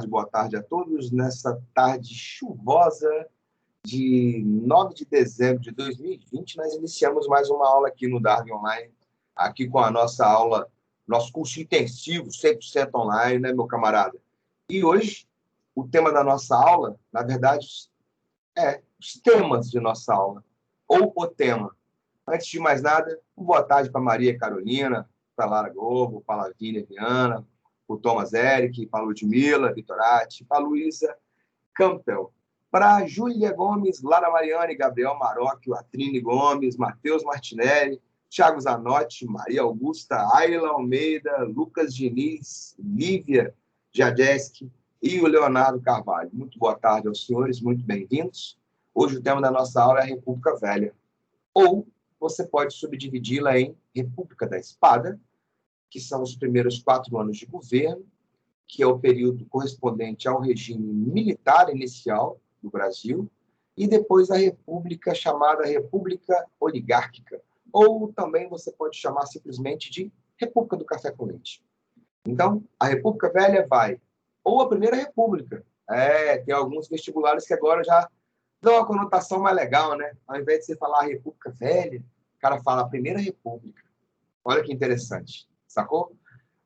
boa tarde a todos. Nessa tarde chuvosa de 9 de dezembro de 2020, nós iniciamos mais uma aula aqui no Darwin Online, aqui com a nossa aula, nosso curso intensivo, 100% online, né, meu camarada? E hoje, o tema da nossa aula, na verdade, é os temas de nossa aula, ou o tema. Antes de mais nada, boa tarde para Maria Carolina, para Lara Gobo, para Lavínia Viana, para o Thomas Eric, para a Ludmila Vitorati, para a Luísa Campbell, para a Júlia Gomes, Lara Mariane, Gabriel Marocchio, Atrine Gomes, Matheus Martinelli, Thiago Zanotti, Maria Augusta, Ayla Almeida, Lucas Diniz, Lívia Jadeski e o Leonardo Carvalho. Muito boa tarde aos senhores, muito bem-vindos. Hoje o tema da nossa aula é a República Velha, ou você pode subdividi-la em República da Espada, que são os primeiros 4 anos de governo, que é o período correspondente ao regime militar inicial do Brasil, e depois a República chamada República Oligárquica, ou também você pode chamar simplesmente de República do Café com Leite. Então, a República Velha vai, ou a Primeira República. Tem alguns vestibulares que agora já dão uma conotação mais legal, né? Ao invés de você falar a República Velha, o cara fala a Primeira República. Olha que interessante, sacou?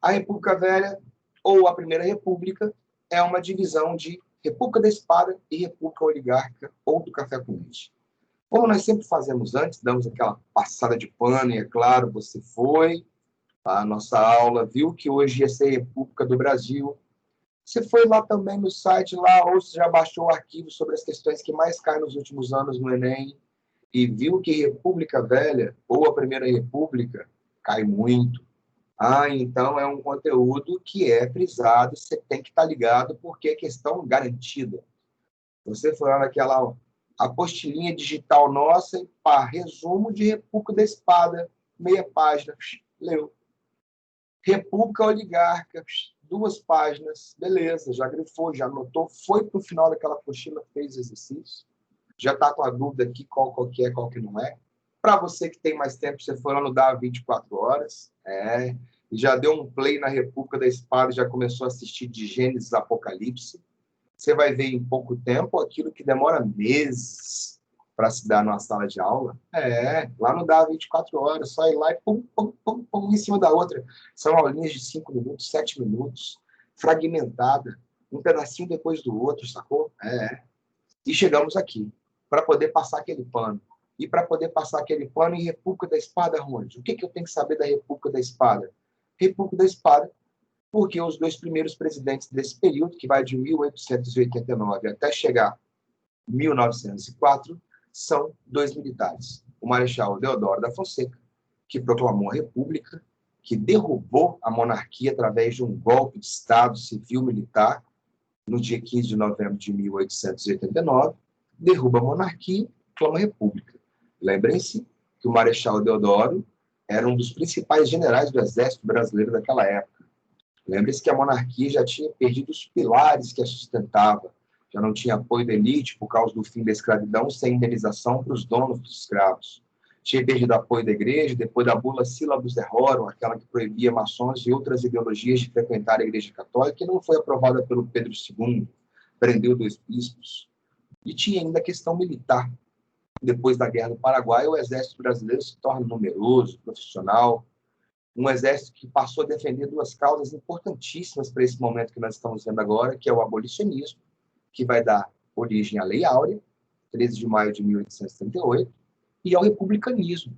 A República Velha, ou a Primeira República, é uma divisão de República da Espada e República Oligárquica, ou do Café com Leite. Como nós sempre fazemos antes, damos aquela passada de pano, e é claro, você foi à nossa aula, viu que hoje ia ser República do Brasil. Você foi lá também no site, lá, ou você já baixou o arquivo sobre as questões que mais caem nos últimos anos no Enem, e viu que República Velha, ou a Primeira República, cai muito. Então é um conteúdo que é frisado, você tem que estar ligado, porque é questão garantida. Você foi lá naquela apostilinha digital nossa, e resumo de República da Espada, meia página, leu. República Oligárquica, 2 páginas, beleza, já grifou, já anotou, foi para o final daquela apostila, fez exercício, já está com a dúvida aqui qual que é, qual que não é. Para você que tem mais tempo, você foi lá no DA 24 horas, e já deu um play na República da Espada, já começou a assistir de Gênesis Apocalipse. Você vai ver em pouco tempo aquilo que demora meses para se dar numa sala de aula. Lá no DA 24 horas, só ir lá e pum, pum, pum, pum, em cima da outra. São aulinhas de 5 minutos, 7 minutos, fragmentada, um pedacinho depois do outro, sacou? E chegamos aqui, para poder passar aquele pano. E para poder passar aquele pano em República da Espada, onde? O que eu tenho que saber da República da Espada? República da Espada, porque os 2 primeiros presidentes desse período, que vai de 1889 até chegar em 1904, são 2 militares. O Marechal Deodoro da Fonseca, que proclamou a República, que derrubou a monarquia através de um golpe de Estado civil-militar no dia 15 de novembro de 1889, derruba a monarquia e proclama a República. Lembrem-se que o Marechal Deodoro era um dos principais generais do Exército Brasileiro daquela época. Lembre-se que a monarquia já tinha perdido os pilares que a sustentava, já não tinha apoio da elite por causa do fim da escravidão sem indenização para os donos dos escravos. Tinha perdido apoio da igreja depois da bula Syllabus Errorum, aquela que proibia maçons e outras ideologias de frequentar a igreja católica, que não foi aprovada pelo Pedro II, prendeu 2 bispos. E tinha ainda a questão militar. Depois da Guerra do Paraguai, o exército brasileiro se torna numeroso, profissional, um exército que passou a defender 2 causas importantíssimas para esse momento que nós estamos vendo agora, que é o abolicionismo, que vai dar origem à Lei Áurea, 13 de maio de 1838, e ao republicanismo,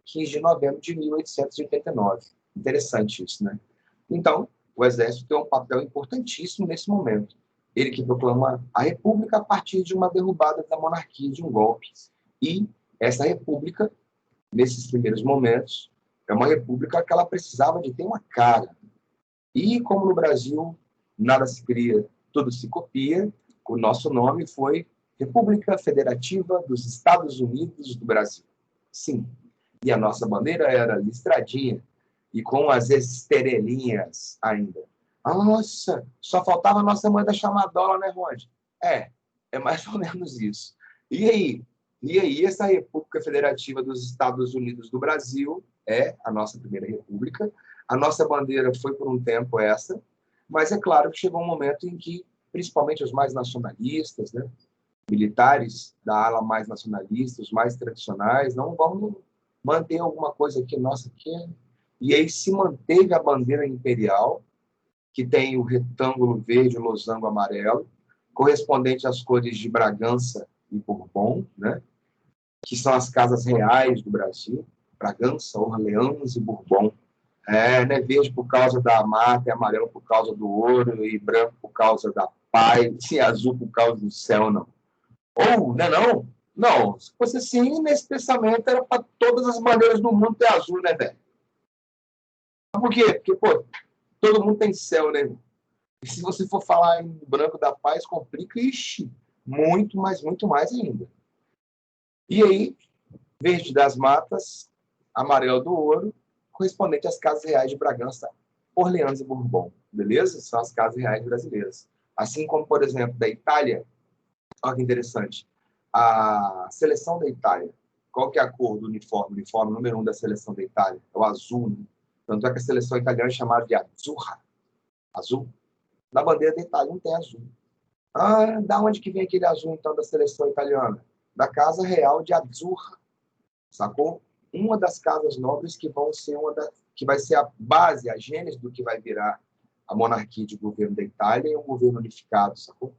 15 de novembro de 1889. Interessante isso, né? Então, o exército tem um papel importantíssimo nesse momento. Ele que proclama a república a partir de uma derrubada da monarquia, de um golpe. E essa república, nesses primeiros momentos, é uma república que ela precisava de ter uma cara. E como no Brasil nada se cria, tudo se copia, o nosso nome foi República Federativa dos Estados Unidos do Brasil. Sim. E a nossa bandeira era listradinha e com as estrelinhas ainda. Nossa, só faltava a nossa moeda chamar dólar, né, Rod? É mais ou menos isso. E aí, essa República Federativa dos Estados Unidos do Brasil é a nossa primeira república. A nossa bandeira foi por um tempo essa. Mas é claro que chegou um momento em que, principalmente os mais nacionalistas, né, militares da ala mais nacionalista, os mais tradicionais, não vão manter alguma coisa aqui, nossa, aqui é... E aí se manteve a bandeira imperial, que tem o retângulo verde, o losango amarelo, correspondente às cores de Bragança e Bourbon, né? Que são as casas reais do Brasil, Bragança, Orleans e Bourbon. Não é verde por causa da mata, é amarelo por causa do ouro, e branco por causa da paz, e azul por causa do céu, não. Ou, né, não? Não, se fosse assim, nesse pensamento era para todas as bandeiras do mundo ter azul, né, velho? Por quê? Porque, pô, todo mundo tem céu, né? E se você for falar em branco da paz, complica, ixi, muito, mas muito mais ainda. E aí, verde das matas, amarelo do ouro, correspondente às casas reais de Bragança, Orleans e Bourbon, beleza? São as casas reais brasileiras. Assim como, por exemplo, da Itália, olha que interessante, a seleção da Itália, qual que é a cor do uniforme? O uniforme número 1 da seleção da Itália é o azul, né? Tanto é que a seleção italiana é chamada de azzurra, azul. Na bandeira da Itália não tem azul. Ah, da onde que vem aquele azul, então, da seleção italiana? Da Casa Real de Azzurra, sacou? Uma das casas nobres que vão ser que vai ser a base, a gênese do que vai virar a monarquia de governo da Itália e um governo unificado, sacou?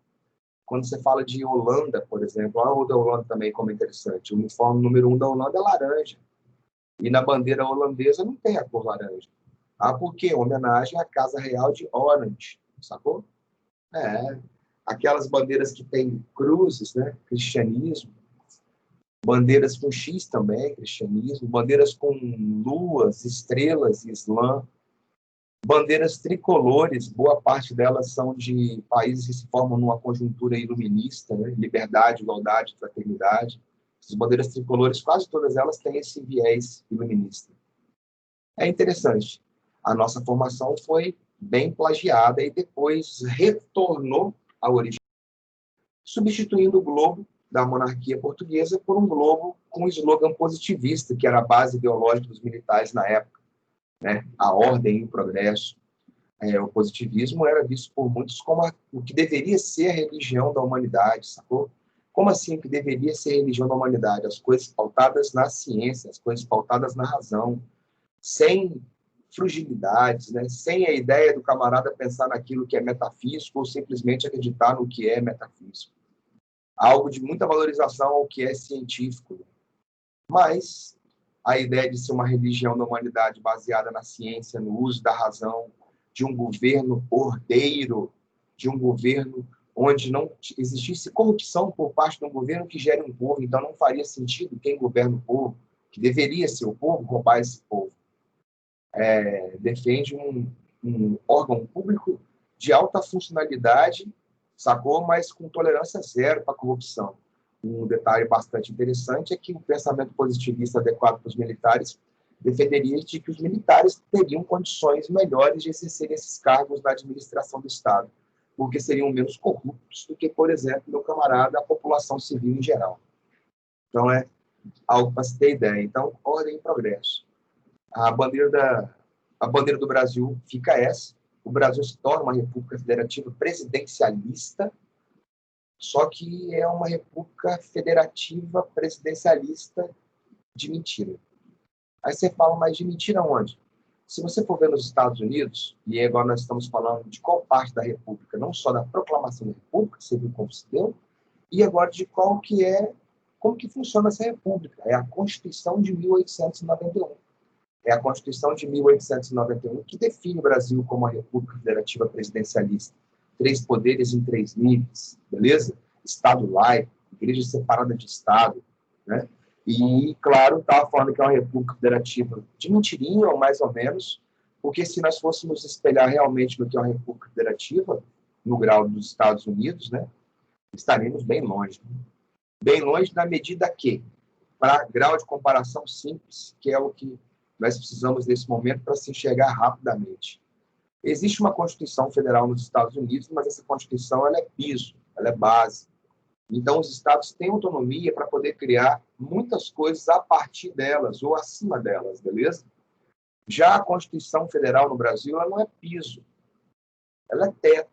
Quando você fala de Holanda, por exemplo, a da Holanda também como interessante, o uniforme número 1 da Holanda é laranja. E na bandeira holandesa não tem a cor laranja. Ah, por quê? Homenagem à Casa Real de Orange, sacou? Aquelas bandeiras que tem cruzes, né? Cristianismo. Bandeiras com X também, cristianismo. Bandeiras com luas, estrelas, Islã. Bandeiras tricolores, boa parte delas são de países que se formam numa conjuntura iluminista, né? Liberdade, igualdade, fraternidade. As bandeiras tricolores, quase todas elas têm esse viés iluminista. É interessante. A nossa formação foi bem plagiada e depois retornou à origem, substituindo o globo da monarquia portuguesa por um globo com um slogan positivista, que era a base ideológica dos militares na época, né? A ordem e o progresso. O positivismo era visto por muitos como o que deveria ser a religião da humanidade, sacou? Como assim o que deveria ser a religião da humanidade? As coisas pautadas na ciência, as coisas pautadas na razão, sem fragilidades, né? Sem a ideia do camarada pensar naquilo que é metafísico ou simplesmente acreditar no que é metafísico. Algo de muita valorização ao que é científico. Mas a ideia de ser uma religião da humanidade baseada na ciência, no uso da razão, de um governo ordeiro, de um governo onde não existisse corrupção por parte de um governo que gere um povo, então não faria sentido quem governa o povo, que deveria ser o povo, roubar esse povo. Defende um órgão público de alta funcionalidade, sacou? Mas com tolerância zero para a corrupção. Um detalhe bastante interessante é que o pensamento positivista adequado para os militares defenderia de que os militares teriam condições melhores de exercer esses cargos na administração do Estado, porque seriam menos corruptos do que, por exemplo, meu camarada, a população civil em geral. Então, é algo para se ter ideia. Então, ordem e progresso. A bandeira do Brasil fica essa. O Brasil se torna uma república federativa presidencialista, só que é uma república federativa presidencialista de mentira. Aí você fala, mas de mentira onde? Se você for ver nos Estados Unidos, e agora nós estamos falando de qual parte da república, não só da proclamação da república, você viu como se deu, e agora de qual que é, como que funciona essa república. É a Constituição de 1891. É a Constituição de 1891 que define o Brasil como uma república federativa presidencialista. 3 poderes em 3 níveis, beleza? Estado laico, igreja separada de Estado, né? E, claro, estava falando que é uma república federativa de mentirinha, ou mais ou menos, porque se nós fôssemos espelhar realmente no que é uma república federativa, no grau dos Estados Unidos, né, estaríamos bem longe. Bem longe na medida que, para grau de comparação simples, que é o que nós precisamos nesse momento para se enxergar rapidamente. Existe uma Constituição Federal nos Estados Unidos, mas essa Constituição ela é piso, ela é base. Então, os estados têm autonomia para poder criar muitas coisas a partir delas ou acima delas, beleza? Já a Constituição Federal no Brasil ela não é piso. ela é teto.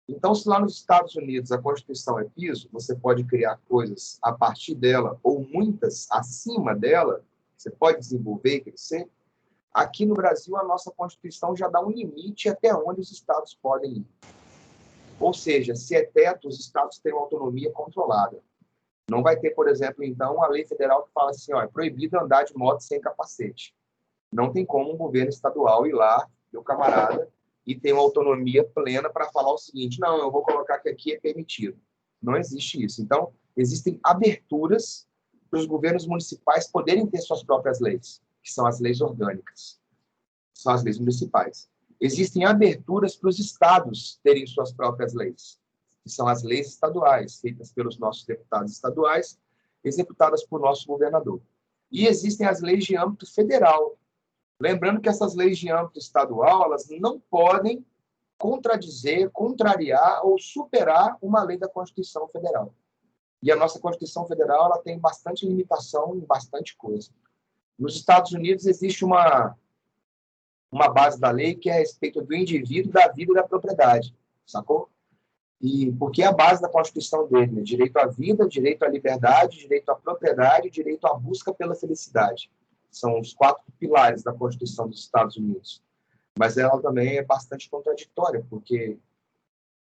Então, se lá nos Estados Unidos a Constituição é piso, você pode criar coisas a partir dela, ou muitas acima dela, você pode desenvolver e crescer. Aqui no Brasil, a nossa Constituição já dá um limite até onde os estados podem ir. Ou seja, se é teto, os estados têm uma autonomia controlada. Não vai ter, por exemplo, então, uma lei federal que fala assim, ó, é proibido andar de moto sem capacete. Não tem como um governo estadual ir lá, meu camarada, e ter uma autonomia plena para falar o seguinte, não, eu vou colocar que aqui é permitido. Não existe isso. Então, existem aberturas para os governos municipais poderem ter suas próprias leis, que são as leis orgânicas, são as leis municipais. Existem aberturas para os estados terem suas próprias leis, que são as leis estaduais, feitas pelos nossos deputados estaduais, executadas por nosso governador. E existem as leis de âmbito federal. Lembrando que essas leis de âmbito estadual, elas não podem contradizer, contrariar ou superar uma lei da Constituição Federal. E a nossa Constituição Federal ela tem bastante limitação em bastante coisa. Nos Estados Unidos existe uma base da lei que é a respeito do indivíduo, da vida e da propriedade, sacou? E porque é a base da Constituição dele, né? Direito à vida, direito à liberdade, direito à propriedade, direito à busca pela felicidade. São os 4 pilares da Constituição dos Estados Unidos. Mas ela também é bastante contraditória, porque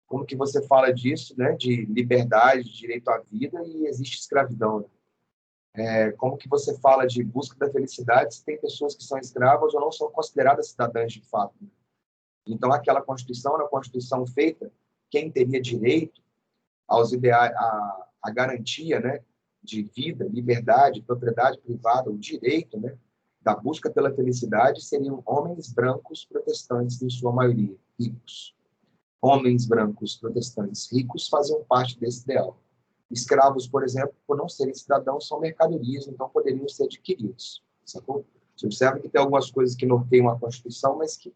como que você fala disso, né? De liberdade, de direito à vida, e existe escravidão, né? Como que você fala de busca da felicidade se tem pessoas que são escravas ou não são consideradas cidadãs de fato, né? Então, aquela Constituição era uma Constituição feita, quem teria direito aos ideais, a garantia, né, de vida, liberdade, propriedade privada, o direito, né, da busca pela felicidade, seriam homens brancos protestantes, em sua maioria, ricos. Homens brancos protestantes ricos faziam parte desse ideal. Escravos, por exemplo, por não serem cidadãos, são mercadorias, então poderiam ser adquiridos. Sacou? Você observa que tem algumas coisas que norteiam a Constituição, mas que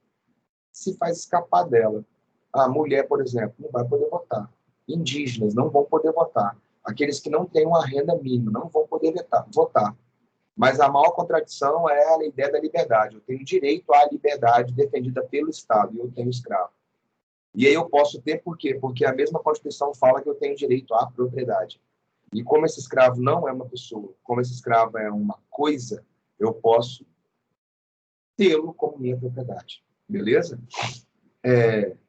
se faz escapar dela. A mulher, por exemplo, não vai poder votar. Indígenas não vão poder votar. Aqueles que não têm uma renda mínima não vão poder votar. Mas a maior contradição é a ideia da liberdade. Eu tenho direito à liberdade defendida pelo Estado e eu tenho escravo. E aí eu posso ter por quê? Porque a mesma Constituição fala que eu tenho direito à propriedade. E como esse escravo não é uma pessoa, como esse escravo é uma coisa, eu posso tê-lo como minha propriedade. Beleza?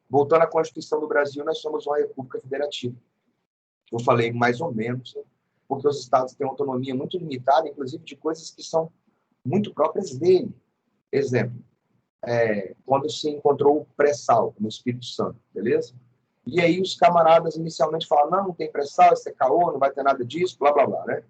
Voltando à Constituição do Brasil, nós somos uma república federativa. Eu falei mais ou menos, né? Porque os estados têm autonomia muito limitada, inclusive de coisas que são muito próprias dele. Exemplo, quando se encontrou o pré-sal no Espírito Santo, beleza? E aí os camaradas inicialmente falam, não tem pré-sal, isso é caô, não vai ter nada disso, blá, blá, blá, né?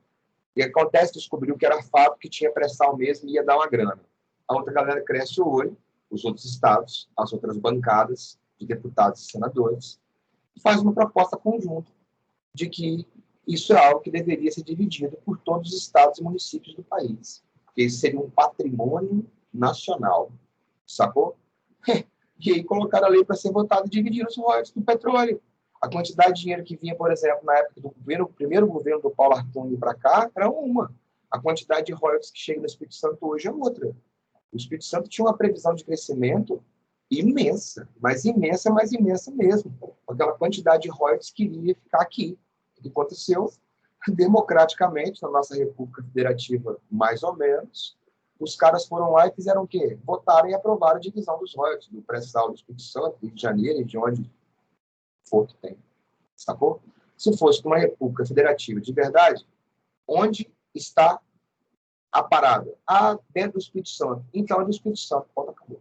E acontece, descobriu que era fato, que tinha pré-sal mesmo e ia dar uma grana. A outra galera cresce o olho, os outros estados, as outras bancadas de deputados e senadores, e faz uma proposta conjunta de que isso é algo que deveria ser dividido por todos os estados e municípios do país, porque isso seria um patrimônio nacional, sacou? E aí colocaram a lei para ser votada e dividiram os royalties do petróleo. A quantidade de dinheiro que vinha, por exemplo, na época do primeiro governo do Paulo Artung para cá, era uma. A quantidade de royalties que chega no Espírito Santo hoje é outra. O Espírito Santo tinha uma previsão de crescimento imensa, mas imensa mesmo. Aquela quantidade de royalties que iria ficar aqui. O que aconteceu democraticamente na nossa República Federativa, mais ou menos, os caras foram lá e fizeram o quê? Votaram e aprovaram a divisão dos royalties do pré-sal do Espírito Santo, Rio de Janeiro e de onde for que tem. Sacou? Se fosse uma República Federativa de verdade, onde está a parada? Dentro do Espírito Santo. Então é do Espírito Santo. Ponto, acabou.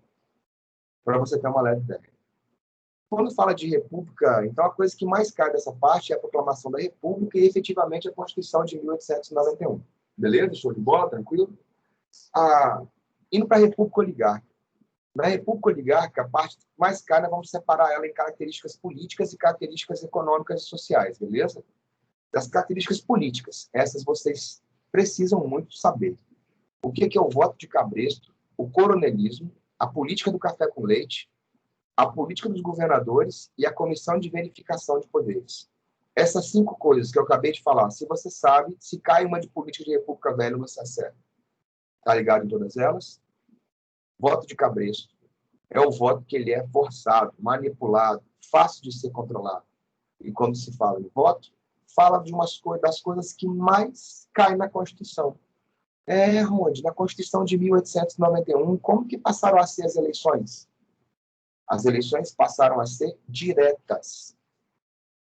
Para você ter uma leve ideia. Quando fala de república, então a coisa que mais cai dessa parte é a proclamação da república e efetivamente a Constituição de 1891. Beleza? Show de bola? Tranquilo? Indo para a república oligárquica. Na república oligárquica, a parte mais cai, nós vamos separar ela em características políticas e características econômicas e sociais, beleza? Das características políticas, essas vocês precisam muito saber. O que é o voto de cabresto, o coronelismo, a política do café com leite, a política dos governadores e a comissão de verificação de poderes. Essas 5 coisas que eu acabei de falar, se você sabe, se cai uma de política de república velha, você acerta. Tá ligado em todas elas? Voto de cabresto. É o voto que ele é forçado, manipulado, fácil de ser controlado. E quando se fala em voto, fala de das coisas que mais caem na Constituição. Rony, na Constituição de 1891, como que passaram a ser as eleições? As eleições passaram a ser diretas.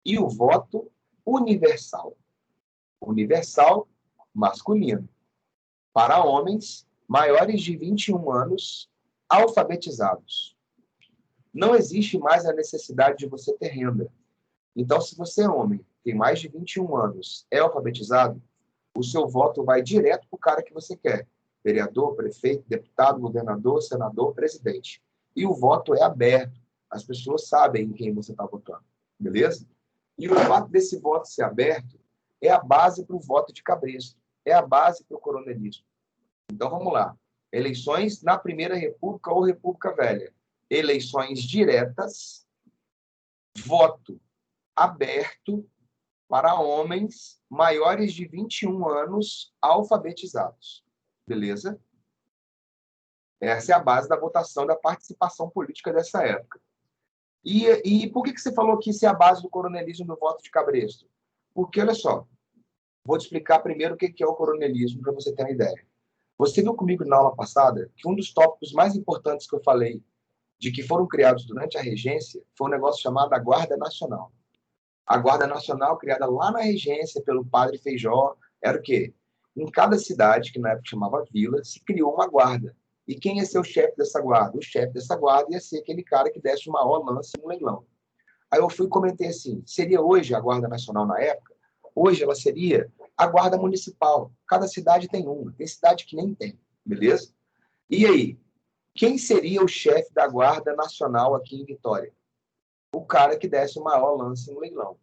E o voto universal. Universal masculino. Para homens maiores de 21 anos, alfabetizados. Não existe mais a necessidade de você ter renda. Então, se você é homem, tem mais de 21 anos, é alfabetizado, o seu voto vai direto para o cara que você quer. Vereador, prefeito, deputado, governador, senador, presidente. E o voto é aberto. As pessoas sabem em quem você está votando. Beleza? E o fato desse voto ser aberto é a base para o voto de cabresto. É a base para o coronelismo. Então, vamos lá. Eleições na Primeira República ou República Velha. Eleições diretas, voto aberto para homens maiores de 21 anos alfabetizados. Beleza? Essa é a base da votação, da participação política dessa época. E por que você falou que isso é a base do coronelismo do voto de cabresto? Porque, olha só, vou te explicar primeiro o que é o coronelismo, para você ter uma ideia. Você viu comigo na aula passada que um dos tópicos mais importantes que eu falei de que foram criados durante a regência foi um negócio chamado a Guarda Nacional. A Guarda Nacional, criada lá na regência pelo padre Feijó, era o quê? Em cada cidade, que na época chamava vila, se criou uma guarda. E quem ia ser o chefe dessa guarda? O chefe dessa guarda ia ser aquele cara que desse o maior lance no leilão. Aí eu fui e comentei assim, seria hoje a Guarda Nacional na época? Hoje ela seria a Guarda Municipal. Cada cidade tem uma. Tem cidade que nem tem, beleza? E aí, quem seria o chefe da Guarda Nacional aqui em Vitória? O cara que desse o maior lance no leilão.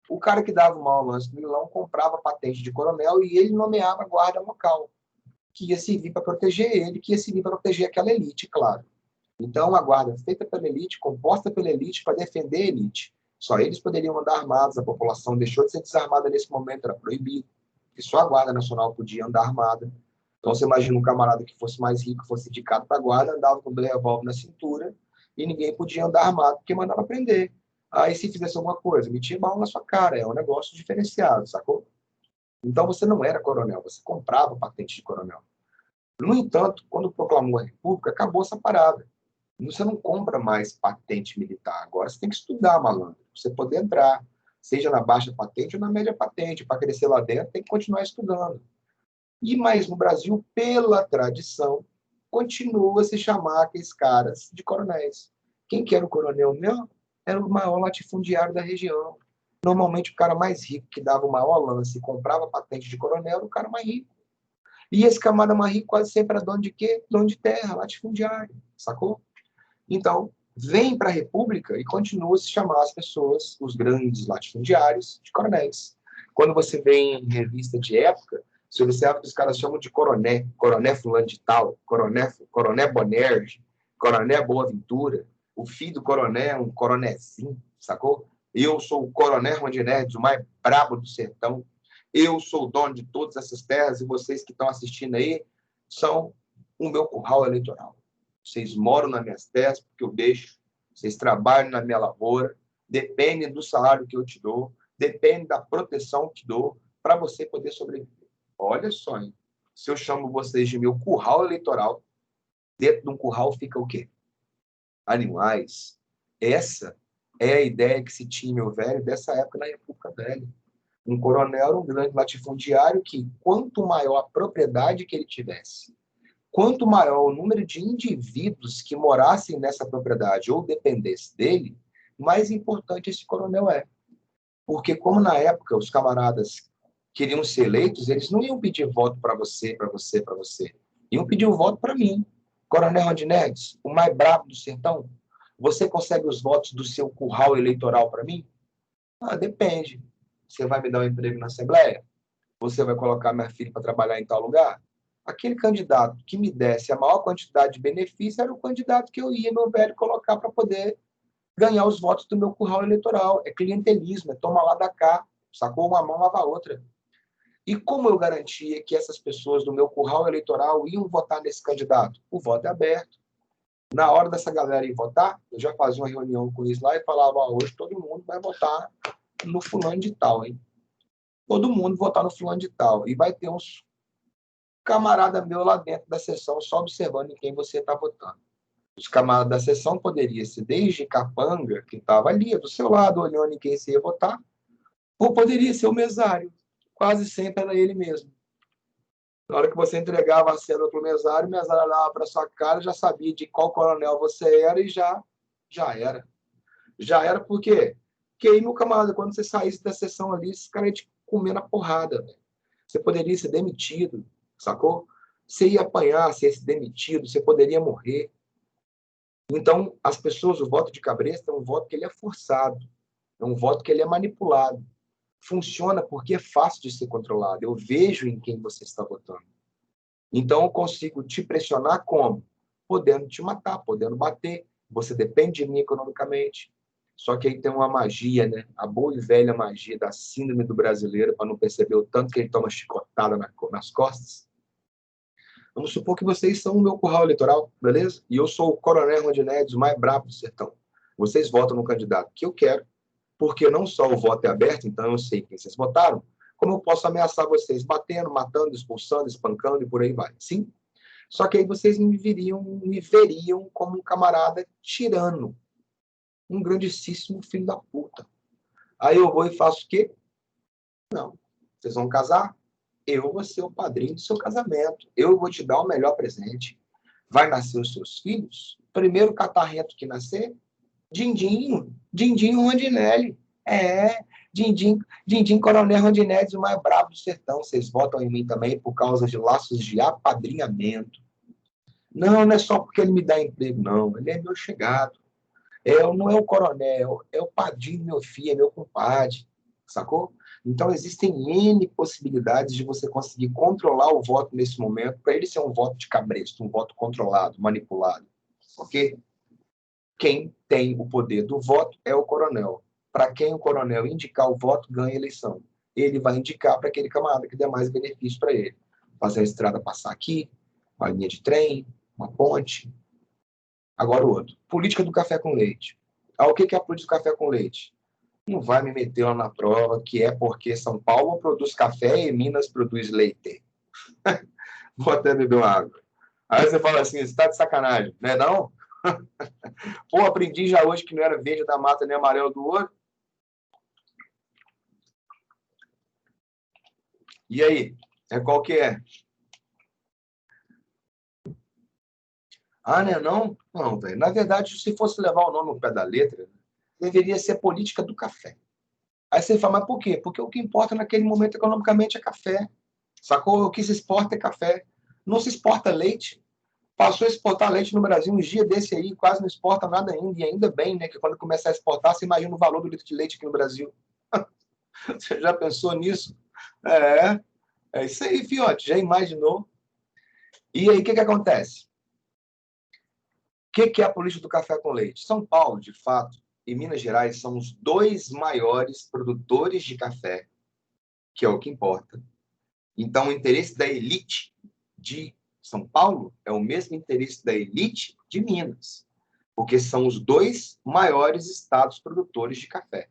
O cara que dava o maior lance no leilão comprava patente de coronel e ele nomeava a guarda local, que ia servir para proteger ele, que ia servir para proteger aquela elite, claro. Então, a guarda feita pela elite, composta pela elite, para defender a elite. Só eles poderiam andar armados, a população deixou de ser desarmada nesse momento, era proibido. E só a Guarda Nacional podia andar armada. Então, você imagina um camarada que fosse mais rico, fosse indicado para a guarda, andava com o revólver na cintura e ninguém podia andar armado, porque mandava prender. Aí, se fizesse alguma coisa, metia bala na sua cara. É um negócio diferenciado, sacou? Então, você não era coronel, você comprava patente de coronel. No entanto, quando proclamou a República, acabou essa parada. Você não compra mais patente militar. Agora você tem que estudar, malandro. Pra você poder entrar, seja na baixa patente ou na média patente. Para crescer lá dentro, tem que continuar estudando. E mais no Brasil, pela tradição, continua a se chamar aqueles caras de coronéis. Quem que era o coronel mesmo? Era o maior latifundiário da região. Normalmente, o cara mais rico que dava o maior lance e comprava patente de coronel era o cara mais rico. E esse camada mais rico quase sempre era dono de quê? Dono de terra, latifundiário, sacou? Então, vem para a República e continua a se chamar as pessoas, os grandes latifundiários, de coronéis. Quando você vê em revista de época, você observa que os caras chamam de coroné, coroné fulano de tal, coroné Bonerge, coroné Boaventura, o filho do coroné é um coronézinho, sacou? Eu sou o coroné Rondinelli, o mais brabo do sertão. Eu sou o dono de todas essas terras e vocês que estão assistindo aí são o meu curral eleitoral. Vocês moram nas minhas terras porque eu deixo, vocês trabalham na minha lavoura, dependem do salário que eu te dou, dependem da proteção que dou para você poder sobreviver. Olha só, hein? Se eu chamo vocês de meu curral eleitoral, dentro de um curral fica o quê? Animais. Essa é a ideia que se tinha, meu velho, dessa época na República Velha. Um coronel era um grande latifundiário que, quanto maior a propriedade que ele tivesse, quanto maior o número de indivíduos que morassem nessa propriedade ou dependesse dele, mais importante esse coronel é. Porque como na época os camaradas queriam ser eleitos, eles não iam pedir voto para você, para você, para você. Iam pedir o voto para mim. Coronel Rondinelli, o mais brabo do sertão, você consegue os votos do seu curral eleitoral para mim? Ah, depende. Você vai me dar um emprego na Assembleia? Você vai colocar minha filha para trabalhar em tal lugar? Aquele candidato que me desse a maior quantidade de benefício era o candidato que eu ia, meu velho, colocar para poder ganhar os votos do meu curral eleitoral. É clientelismo, é toma lá da cá, sacou? Uma mão lava a outra. E como eu garantia que essas pessoas do meu curral eleitoral iam votar nesse candidato? O voto é aberto. Na hora dessa galera ir votar, eu já fazia uma reunião com eles lá e falava, hoje todo mundo vai votar no fulano de tal, hein? Todo mundo votar no fulano de tal. E vai ter uns camarada meu lá dentro da sessão só observando em quem você está votando. Os camaradas da sessão poderiam ser desde capanga, que estava ali do seu lado, olhando em quem você ia votar, ou poderia ser o mesário. Quase sempre era ele mesmo. Na hora que você entregava a cena para o mesário olhava para sua cara, já sabia de qual coronel você era e já era. Já era por quê? Porque aí, meu camarada, quando você saísse da sessão ali, esse cara ia te comer na porrada. Véio. Você poderia ser demitido, sacou? Você ia apanhar, você ia ser demitido, você poderia morrer. Então, as pessoas, o voto de cabresto é um voto que ele é forçado, é um voto que ele é manipulado. Funciona porque é fácil de ser controlado. Eu vejo em quem você está votando. Então, eu consigo te pressionar como? Podendo te matar, podendo bater. Você depende de mim economicamente. Só que aí tem uma magia, né? A boa e velha magia da síndrome do brasileiro, para não perceber o tanto que ele toma chicotada nas costas. Vamos supor que vocês são o meu curral eleitoral, beleza? E eu sou o coronel Rondinelli, o mais brabo do sertão. Vocês votam no candidato que eu quero, porque não só o voto é aberto, então eu sei quem vocês votaram, como eu posso ameaçar vocês batendo, matando, expulsando, espancando e por aí vai. Sim? Só que aí vocês me veriam como um camarada tirano, um grandíssimo filho da puta. Aí eu vou e faço o quê? Não. Vocês vão casar? Eu vou ser o padrinho do seu casamento. Eu vou te dar o melhor presente. Vai nascer os seus filhos? Primeiro catarrento que nascer, Dindinho Rondinelli. É, Dindim Coronel Rondinelli, o mais bravo do sertão. Vocês votam em mim também por causa de laços de apadrinhamento. Não, não é só porque ele me dá emprego, não. Ele é meu chegado. Não é o coronel, é o padrinho do meu filho, é meu compadre. Sacou? Então, existem N possibilidades de você conseguir controlar o voto nesse momento, para ele ser um voto de cabresto, um voto controlado, manipulado. Ok? Quem tem o poder do voto é o coronel. Para quem o coronel indicar o voto, ganha a eleição. Ele vai indicar para aquele camarada que dê mais benefício para ele. Fazer a estrada passar aqui, uma linha de trem, uma ponte. Agora o outro. Política do café com leite. O que é a política do café com leite? Não vai me meter lá na prova que é porque São Paulo produz café e Minas produz leite. Vou até beber uma água. Aí você fala assim, você está de sacanagem, não é não? Pô, aprendi já hoje que não era verde da mata nem amarelo do ouro. E aí? Qual que é? Ah, não é não? Não, velho. Na verdade, se fosse levar o nome ao pé da letra, deveria ser política do café. Aí você fala, mas por quê? Porque o que importa naquele momento economicamente é café. Sacou? O que se exporta é café. Não se exporta leite. Passou a exportar leite no Brasil um dia desse aí, quase não exporta nada ainda. E ainda bem, né? Que quando começar a exportar, você imagina o valor do litro de leite aqui no Brasil. Você já pensou nisso? É, é isso aí, fiote. Já imaginou? E aí, o que acontece? O que é a política do café com leite? São Paulo, de fato, e Minas Gerais são os dois maiores produtores de café, que é o que importa. Então, o interesse da elite de São Paulo é o mesmo interesse da elite de Minas, porque são os dois maiores estados produtores de café.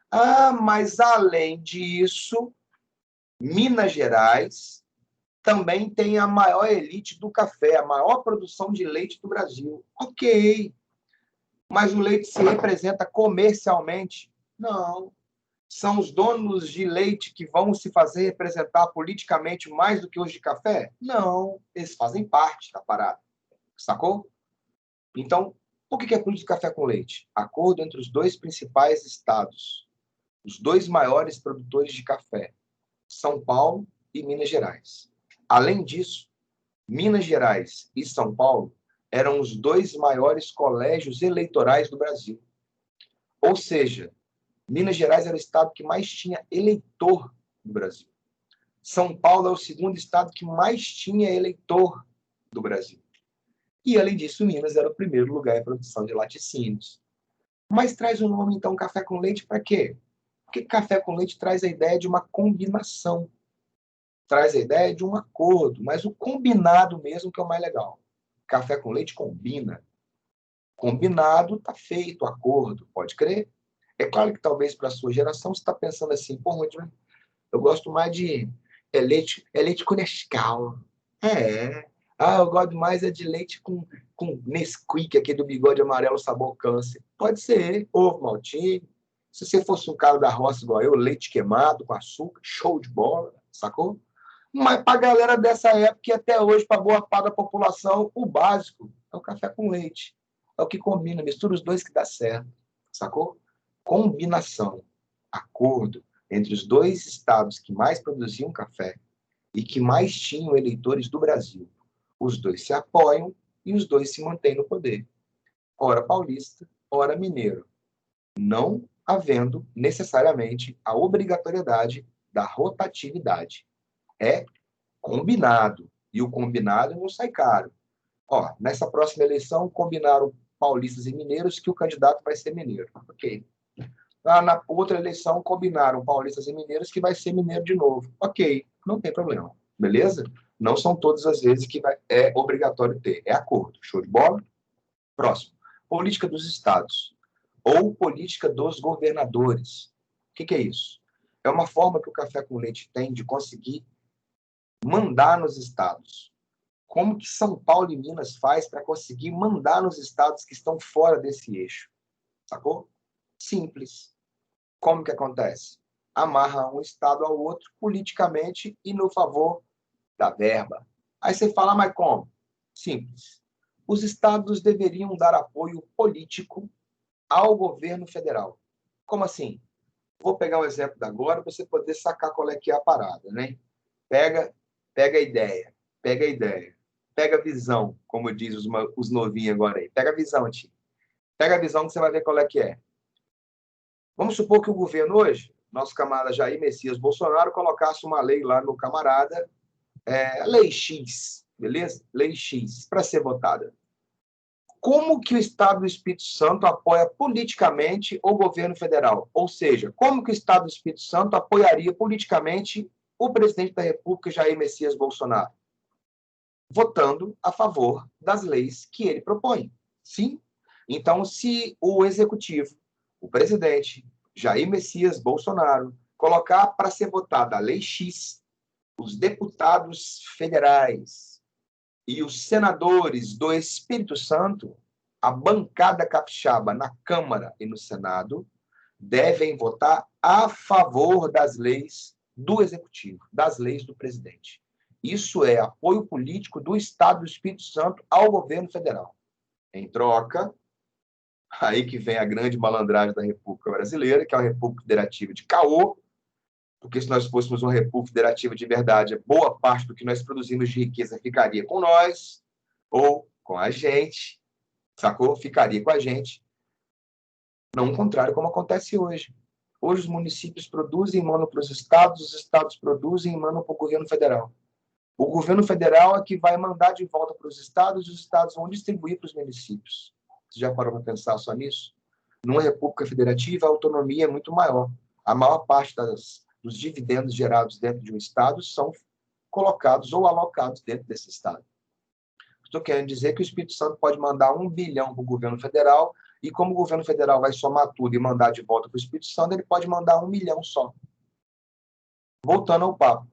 Ah, mas além disso, Minas Gerais também tem a maior elite do café, a maior produção de leite do Brasil. Ok, mas o leite se representa comercialmente? Não. São os donos de leite que vão se fazer representar politicamente mais do que os de café? Não, eles fazem parte da parada. Sacou? Então, o que é política de café com leite? Acordo entre os dois principais estados, os dois maiores produtores de café, São Paulo e Minas Gerais. Além disso, Minas Gerais e São Paulo eram os dois maiores colégios eleitorais do Brasil. Ou seja, Minas Gerais era o estado que mais tinha eleitor no Brasil. São Paulo é o segundo estado que mais tinha eleitor do Brasil. E, além disso, Minas era o primeiro lugar em produção de laticínios. Mas traz o nome, então, café com leite para quê? Porque café com leite traz a ideia de uma combinação. Traz a ideia de um acordo, mas o combinado mesmo que é o mais legal. Café com leite combina. Combinado, está feito, acordo, pode crer? É claro que talvez para a sua geração você está pensando assim, pô, eu gosto mais de é leite com Nescau. É. Ah, eu gosto mais é de leite com Nesquik, aqui do bigode amarelo sabor câncer. Pode ser, ovo maltinho. Se você fosse um cara da roça igual eu, leite queimado com açúcar, show de bola, sacou? Mas para a galera dessa época e até hoje, para boa parte da população, o básico é o café com leite. É o que combina, mistura os dois que dá certo, sacou? Combinação, acordo entre os dois estados que mais produziam café e que mais tinham eleitores do Brasil. Os dois se apoiam e os dois se mantêm no poder. Ora paulista, ora mineiro. Não havendo necessariamente a obrigatoriedade da rotatividade. É combinado. E o combinado não sai caro. Ó, nessa próxima eleição, combinaram paulistas e mineiros que o candidato vai ser mineiro. Ok. Na outra eleição, combinaram paulistas e mineiros que vai ser mineiro de novo. Ok, não tem problema. Beleza? Não são todas as vezes que é obrigatório ter. É acordo. Show de bola? Próximo. Política dos estados. Ou política dos governadores. O que é isso? É uma forma que o café com leite tem de conseguir mandar nos estados. Como que São Paulo e Minas faz para conseguir mandar nos estados que estão fora desse eixo? Sacou? Simples. Como que acontece? Amarra um estado ao outro politicamente e no favor da verba. Aí você fala, mas como? Simples. Os estados deveriam dar apoio político ao governo federal. Como assim? Vou pegar um exemplo da agora para você poder sacar qual é que é a parada, né? Pega a ideia, pega a ideia. Pega a visão, como diz os novinhos agora aí. Pega a visão, tio. Pega a visão que você vai ver qual é que é. Vamos supor que o governo hoje, nosso camarada Jair Messias Bolsonaro, colocasse uma lei lá no camarada, Lei X, beleza? Lei X, para ser votada. Como que o Estado do Espírito Santo apoia politicamente o governo federal? Ou seja, como que o Estado do Espírito Santo apoiaria politicamente o presidente da República, Jair Messias Bolsonaro? Votando a favor das leis que ele propõe. Sim? Então, se o executivo, o presidente, Jair Messias Bolsonaro, colocar para ser votada a Lei X, os deputados federais e os senadores do Espírito Santo, a bancada capixaba na Câmara e no Senado, devem votar a favor das leis do executivo, das leis do presidente. Isso é apoio político do Estado do Espírito Santo ao governo federal. Em troca, aí que vem a grande malandragem da República Brasileira, que é a República Federativa de Caô, porque se nós fôssemos uma República Federativa de verdade, boa parte do que nós produzimos de riqueza ficaria com nós, ou com a gente, sacou? Ficaria com a gente. Não o contrário, como acontece hoje. Hoje os municípios produzem e mandam para os estados produzem e mandam para o governo federal. O governo federal é que vai mandar de volta para os estados e os estados vão distribuir para os municípios. Você já parou para pensar só nisso? Numa república federativa, a autonomia é muito maior. A maior parte dos dividendos gerados dentro de um estado são colocados ou alocados dentro desse estado. Estou querendo dizer que o Espírito Santo pode mandar 1 bilhão para o governo federal e como o governo federal vai somar tudo e mandar de volta para o Espírito Santo, ele pode mandar 1 milhão só. Voltando ao papo.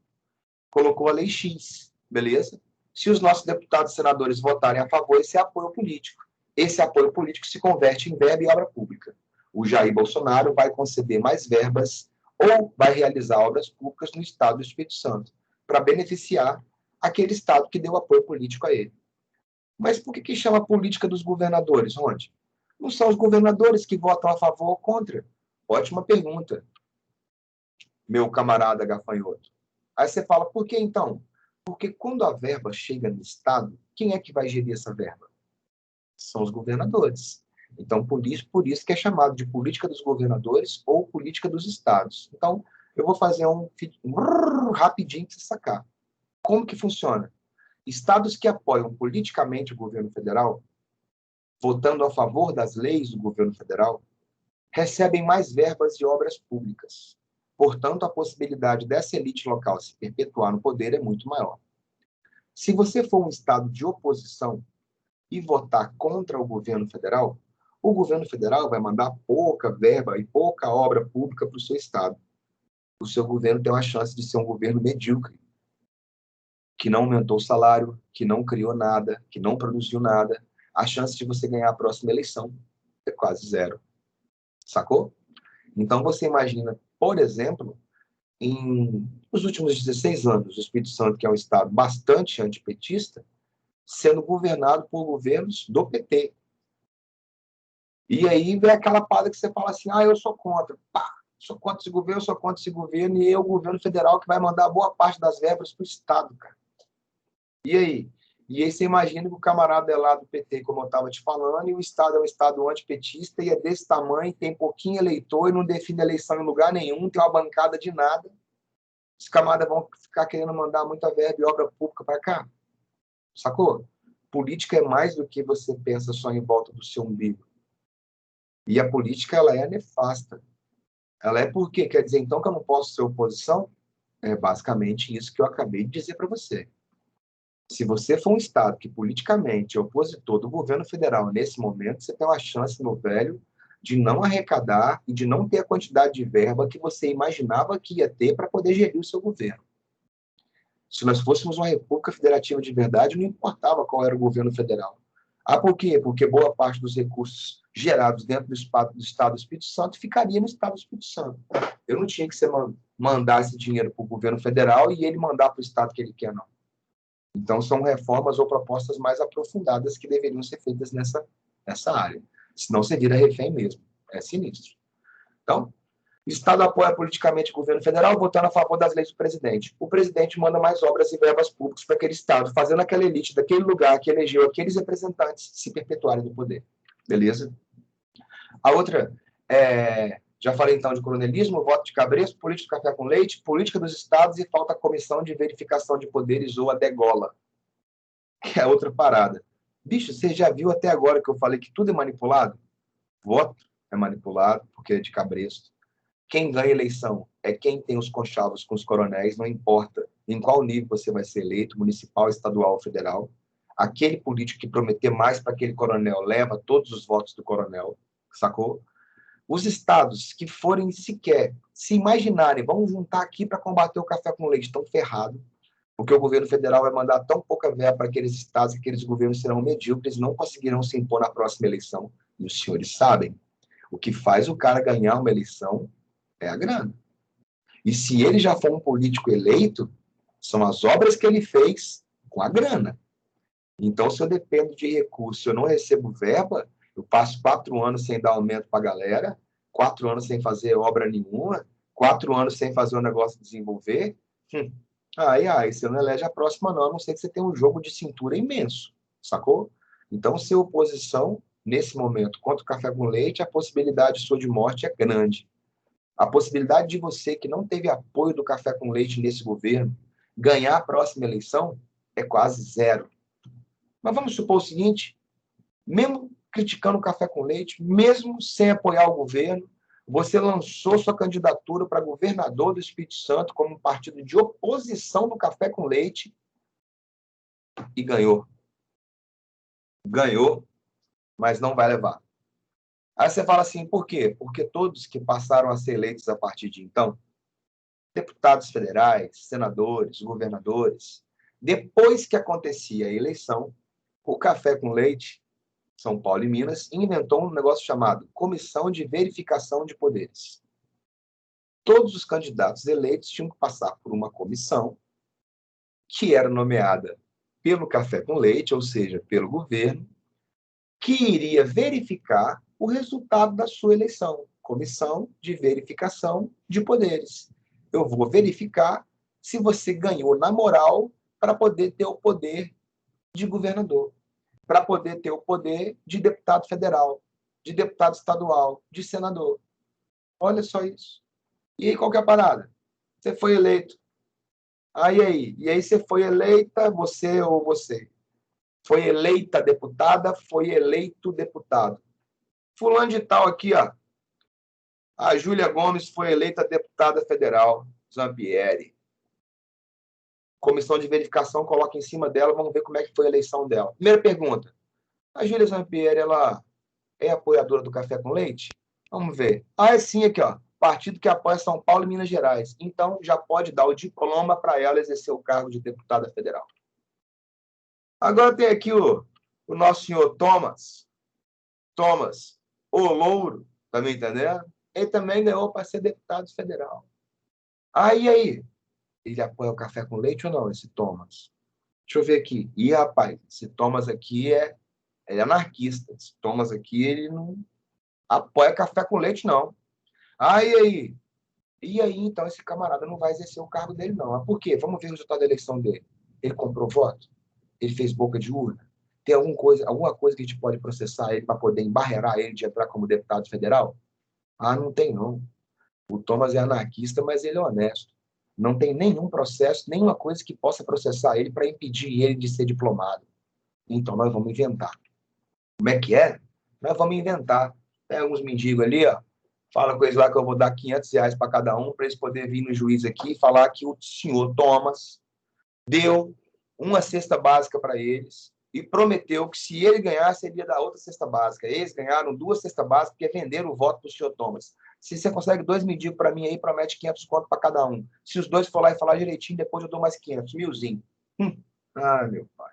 Colocou a Lei X, beleza? Se os nossos deputados e senadores votarem a favor, esse é apoio político. Esse apoio político se converte em verba e obra pública. O Jair Bolsonaro vai conceder mais verbas ou vai realizar obras públicas no estado do Espírito Santo, para beneficiar aquele estado que deu apoio político a ele. Mas por que chama política dos governadores, Ronde? Não são os governadores que votam a favor ou contra? Ótima pergunta, meu camarada gafanhoto. Aí você fala, por que então? Porque quando a verba chega no Estado, quem é que vai gerir essa verba? São os governadores. Então, por isso que é chamado de política dos governadores ou política dos estados. Então, eu vou fazer um rapidinho para você sacar. Como que funciona? Estados que apoiam politicamente o governo federal, votando a favor das leis do governo federal, recebem mais verbas de obras públicas. Portanto, a possibilidade dessa elite local se perpetuar no poder é muito maior. Se você for um estado de oposição, e votar contra o governo federal, o governo federal vai mandar pouca verba e pouca obra pública para o seu estado. O seu governo tem uma chance de ser um governo medíocre, que não aumentou o salário, que não criou nada, que não produziu nada. A chance de você ganhar a próxima eleição é quase zero. Sacou? Então você imagina, por exemplo, nos últimos 16 anos, o Espírito Santo, que é um estado bastante antipetista, sendo governado por governos do PT. E aí vem aquela parada que você fala assim, eu sou contra. Pá, sou contra esse governo, sou contra esse governo, e é o governo federal que vai mandar boa parte das verbas para o estado, cara. E aí? E aí você imagina que o camarada é lá do PT, como eu estava te falando, e o estado é um estado antipetista, e é desse tamanho, tem pouquinho eleitor, e não define eleição em lugar nenhum, tem uma bancada de nada. Os camaradas vão ficar querendo mandar muita verba e obra pública para cá. Sacou? Política é mais do que você pensa só em volta do seu umbigo. E a política, ela é nefasta. Ela é por quê? Quer dizer, então, que eu não posso ser oposição? É basicamente isso que eu acabei de dizer para você. Se você for um Estado que politicamente é opositor do governo federal nesse momento, você tem uma chance, meu velho, de não arrecadar e de não ter a quantidade de verba que você imaginava que ia ter para poder gerir o seu governo. Se nós fôssemos uma república federativa de verdade, não importava qual era o governo federal. Por quê? Porque boa parte dos recursos gerados dentro do Estado do Espírito Santo ficaria no Estado do Espírito Santo. Eu não tinha que mandar esse dinheiro para o governo federal e ele mandar para o Estado que ele quer, não. Então, são reformas ou propostas mais aprofundadas que deveriam ser feitas nessa área. Senão, você vira refém mesmo. É sinistro. Então, o Estado apoia politicamente o governo federal, votando a favor das leis do presidente. O presidente manda mais obras e verbas públicas para aquele Estado, fazendo aquela elite daquele lugar que elegeu aqueles representantes se perpetuarem no poder. Beleza? A outra, já falei então de coronelismo, voto de cabresto, política do café com leite, política dos estados e falta a comissão de verificação de poderes ou a degola, que é outra parada. Bicho, você já viu até agora que eu falei que tudo é manipulado? Voto é manipulado, porque é de cabresto. Quem ganha eleição é quem tem os conchavos com os coronéis, não importa em qual nível você vai ser eleito, municipal, estadual ou federal. Aquele político que prometer mais para aquele coronel leva todos os votos do coronel, sacou? Os estados que forem sequer se imaginarem, vamos juntar aqui para combater o café com leite, estão ferrados, porque o governo federal vai mandar tão pouca verba para aqueles estados que aqueles governos serão medíocres e não conseguirão se impor na próxima eleição. E os senhores sabem, o que faz o cara ganhar uma eleição é a grana. E se ele já for um político eleito, são as obras que ele fez com a grana. Então, se eu dependo de recurso, eu não recebo verba, eu passo 4 anos sem dar aumento para a galera, 4 anos sem fazer obra nenhuma, 4 anos sem fazer o negócio desenvolver. Você não elege a próxima, não, a não ser que você tenha um jogo de cintura imenso, sacou? Então, ser oposição, nesse momento, contra o café com leite, a possibilidade sua de morte é grande. A possibilidade de você, que não teve apoio do café com leite nesse governo, ganhar a próxima eleição é quase zero. Mas vamos supor o seguinte, mesmo criticando o café com leite, mesmo sem apoiar o governo, você lançou sua candidatura para governador do Espírito Santo como um partido de oposição do café com leite e ganhou. Ganhou, mas não vai levar. Aí você fala assim, por quê? Porque todos que passaram a ser eleitos a partir de então, deputados federais, senadores, governadores, depois que acontecia a eleição, o café com leite, São Paulo e Minas, inventou um negócio chamado Comissão de Verificação de Poderes. Todos os candidatos eleitos tinham que passar por uma comissão que era nomeada pelo café com leite, ou seja, pelo governo, que iria verificar o resultado da sua eleição. Comissão de Verificação de Poderes. Eu vou verificar se você ganhou na moral para poder ter o poder de governador, para poder ter o poder de deputado federal, de deputado estadual, de senador. Olha só isso. E aí, qual que é a parada? Você foi eleito. E aí você foi eleita, você ou você? Foi eleita deputada, foi eleito deputado. Fulano de tal aqui, ó. A Júlia Gomes foi eleita deputada federal, Zampieri. Comissão de verificação coloca em cima dela, vamos ver como é que foi a eleição dela. Primeira pergunta, A Júlia Zampieri, ela é apoiadora do café com leite? Vamos ver. Ah, é sim, aqui, ó. Partido que apoia São Paulo e Minas Gerais. Então, já pode dar o diploma para ela exercer o cargo de deputada federal. Agora tem aqui o nosso senhor Thomas, o Louro, tá me entendendo? Ele também ganhou para ser deputado federal. Aí, ele apoia o café com leite ou não, esse Thomas? Deixa eu ver aqui. Ih, rapaz, esse Thomas aqui é anarquista. Esse Thomas aqui, ele não apoia café com leite, não. Aí? E aí, então, esse camarada não vai exercer o cargo dele, não. Mas por quê? Vamos ver o resultado da eleição dele. Ele comprou voto? Ele fez boca de urna? Tem alguma coisa que a gente pode processar ele para poder embarrear ele de entrar como deputado federal? Ah, não tem, não. O Thomas é anarquista, mas ele é honesto. Não tem nenhum processo, nenhuma coisa que possa processar ele para impedir ele de ser diplomado. Então, nós vamos inventar. Como é que é? Nós vamos inventar. Tem uns mendigos ali, ó. Fala com eles lá que eu vou dar R$ 500 para cada um, para eles poderem vir no juiz aqui e falar que o senhor Thomas deu uma cesta básica para eles e prometeu que se ele ganhasse, ele ia dar outra cesta básica. Eles ganharam 2 cestas básicas porque venderam o voto para o senhor Thomas. Se você consegue 2 mendigos para mim aí, promete 500 conto para cada um. Se os dois for lá e falar direitinho, depois eu dou mais 500, milzinho. Ah, meu pai.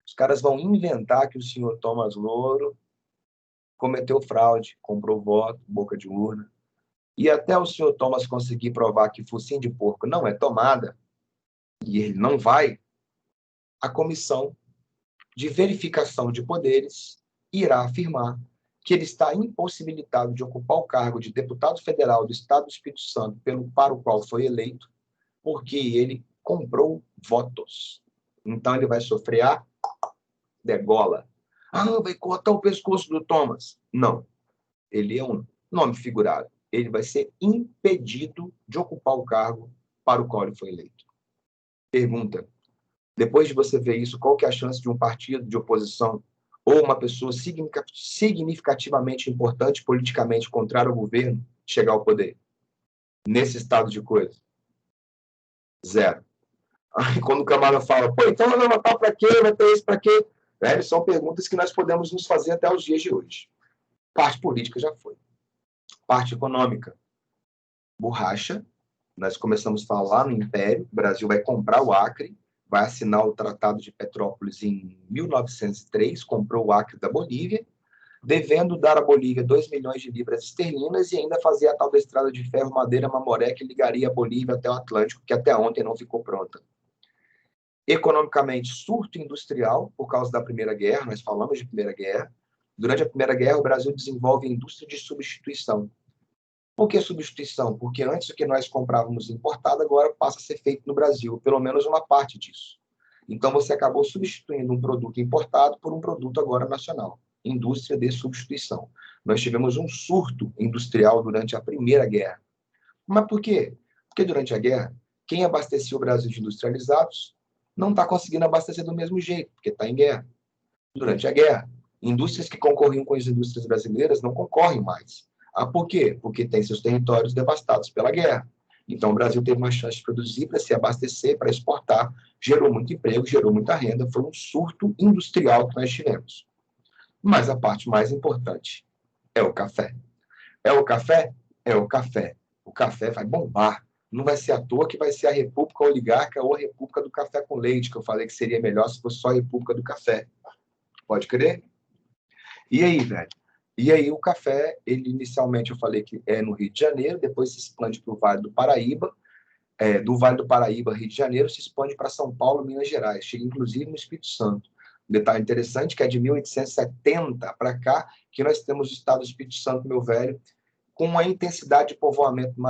Os caras vão inventar que o senhor Thomas Louro cometeu fraude, comprou voto, boca de urna. E até o senhor Thomas conseguir provar que focinho de porco não é tomada, e ele não vai, a comissão de verificação de poderes irá afirmar que ele está impossibilitado de ocupar o cargo de deputado federal do Estado do Espírito Santo para o qual foi eleito, porque ele comprou votos. Então ele vai sofrer a degola. Ah, vai cortar o pescoço do Thomas. Não. Ele é um nome figurado. Ele vai ser impedido de ocupar o cargo para o qual ele foi eleito. Pergunta: depois de você ver isso, qual que é a chance de um partido de oposição ou uma pessoa significativamente importante politicamente contrária ao governo chegar ao poder? Nesse estado de coisa? Zero. Aí quando o camarada fala, pô, então vai votar para quê? Vai ter isso para quê? São perguntas que nós podemos nos fazer até os dias de hoje. Parte política já foi. Parte econômica. Borracha. Nós começamos a falar no Império. O Brasil vai comprar o Acre, vai assinar o Tratado de Petrópolis em 1903, comprou o Acre da Bolívia, devendo dar à Bolívia 2 milhões de libras esterlinas e ainda fazer a tal da estrada de ferro Madeira-Mamoré, que ligaria a Bolívia até o Atlântico, que até ontem não ficou pronta. Economicamente, surto industrial por causa da Primeira Guerra, nós falamos de Primeira Guerra. Durante a Primeira Guerra, o Brasil desenvolve a indústria de substituição. Por que substituição? Porque antes o que nós comprávamos importado, agora passa a ser feito no Brasil, pelo menos uma parte disso. Então, você acabou substituindo um produto importado por um produto agora nacional. Indústria de substituição. Nós tivemos um surto industrial durante a Primeira Guerra. Mas por quê? Porque durante a guerra, quem abastecia o Brasil de industrializados não está conseguindo abastecer do mesmo jeito, porque está em guerra. Durante a guerra, indústrias que concorriam com as indústrias brasileiras não concorrem mais. Ah, por quê? Porque tem seus territórios devastados pela guerra. Então, o Brasil teve uma chance de produzir para se abastecer, para exportar, gerou muito emprego, gerou muita renda, foi um surto industrial que nós tivemos. Mas a parte mais importante é o café. É o café? É o café. O café vai bombar. Não vai ser à toa que vai ser a República Oligarca ou a República do Café com Leite, que eu falei que seria melhor se fosse só a República do Café. Pode crer? E aí, velho? E aí o café, ele inicialmente eu falei que é no Rio de Janeiro, depois se expande para o Vale do Paraíba, do Vale do Paraíba, Rio de Janeiro, se expande para São Paulo, Minas Gerais, chega inclusive no Espírito Santo. Um detalhe interessante que é de 1870 para cá que nós temos o estado do Espírito Santo, meu velho, com uma intensidade de povoamento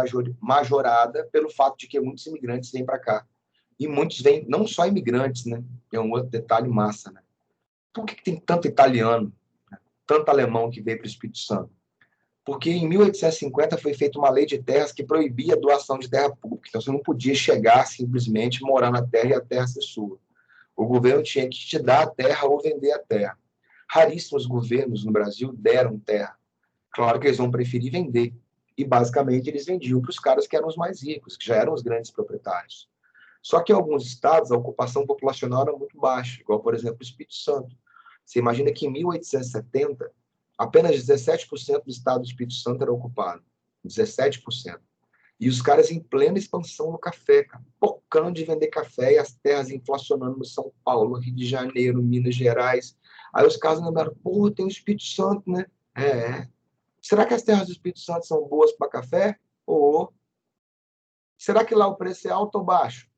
majorada pelo fato de que muitos imigrantes vêm para cá. E muitos vêm, não só imigrantes, né? É um outro detalhe massa, né? Por que tem tanto italiano, tanto alemão que veio para o Espírito Santo? Porque em 1850 foi feita uma lei de terras que proibia a doação de terra pública. Então você não podia chegar simplesmente, morar na terra e a terra ser sua. O governo tinha que te dar a terra ou vender a terra. Raríssimos governos no Brasil deram terra. Claro que eles vão preferir vender. E basicamente eles vendiam para os caras que eram os mais ricos, que já eram os grandes proprietários. Só que em alguns estados a ocupação populacional era muito baixa, igual, por exemplo, o Espírito Santo. Você imagina que em 1870, apenas 17% do estado do Espírito Santo era ocupado. 17%. E os caras em plena expansão no café, cara, pocando de vender café e as terras inflacionando no São Paulo, Rio de Janeiro, Minas Gerais. Aí os caras lembraram, pô, tem o Espírito Santo, né? É. Será que as terras do Espírito Santo são boas para café? Ou será que lá o preço é alto ou baixo?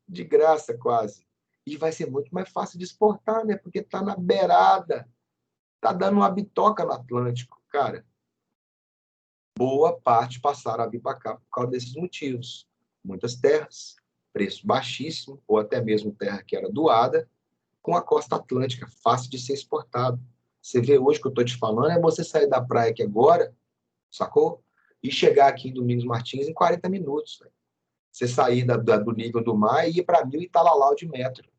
De graça, quase. E vai ser muito mais fácil de exportar, né? Porque está na beirada. Está dando uma bitoca no Atlântico. Cara, boa parte passaram a vir para cá por causa desses motivos. Muitas terras, preço baixíssimo, ou até mesmo terra que era doada, com a costa atlântica, fácil de ser exportado. Você vê hoje que eu estou te falando, é você sair da praia aqui agora, sacou? E chegar aqui em Domingos Martins em 40 minutos. Véio. Você sair do nível do mar e ir para 1.000 e talalau de metro.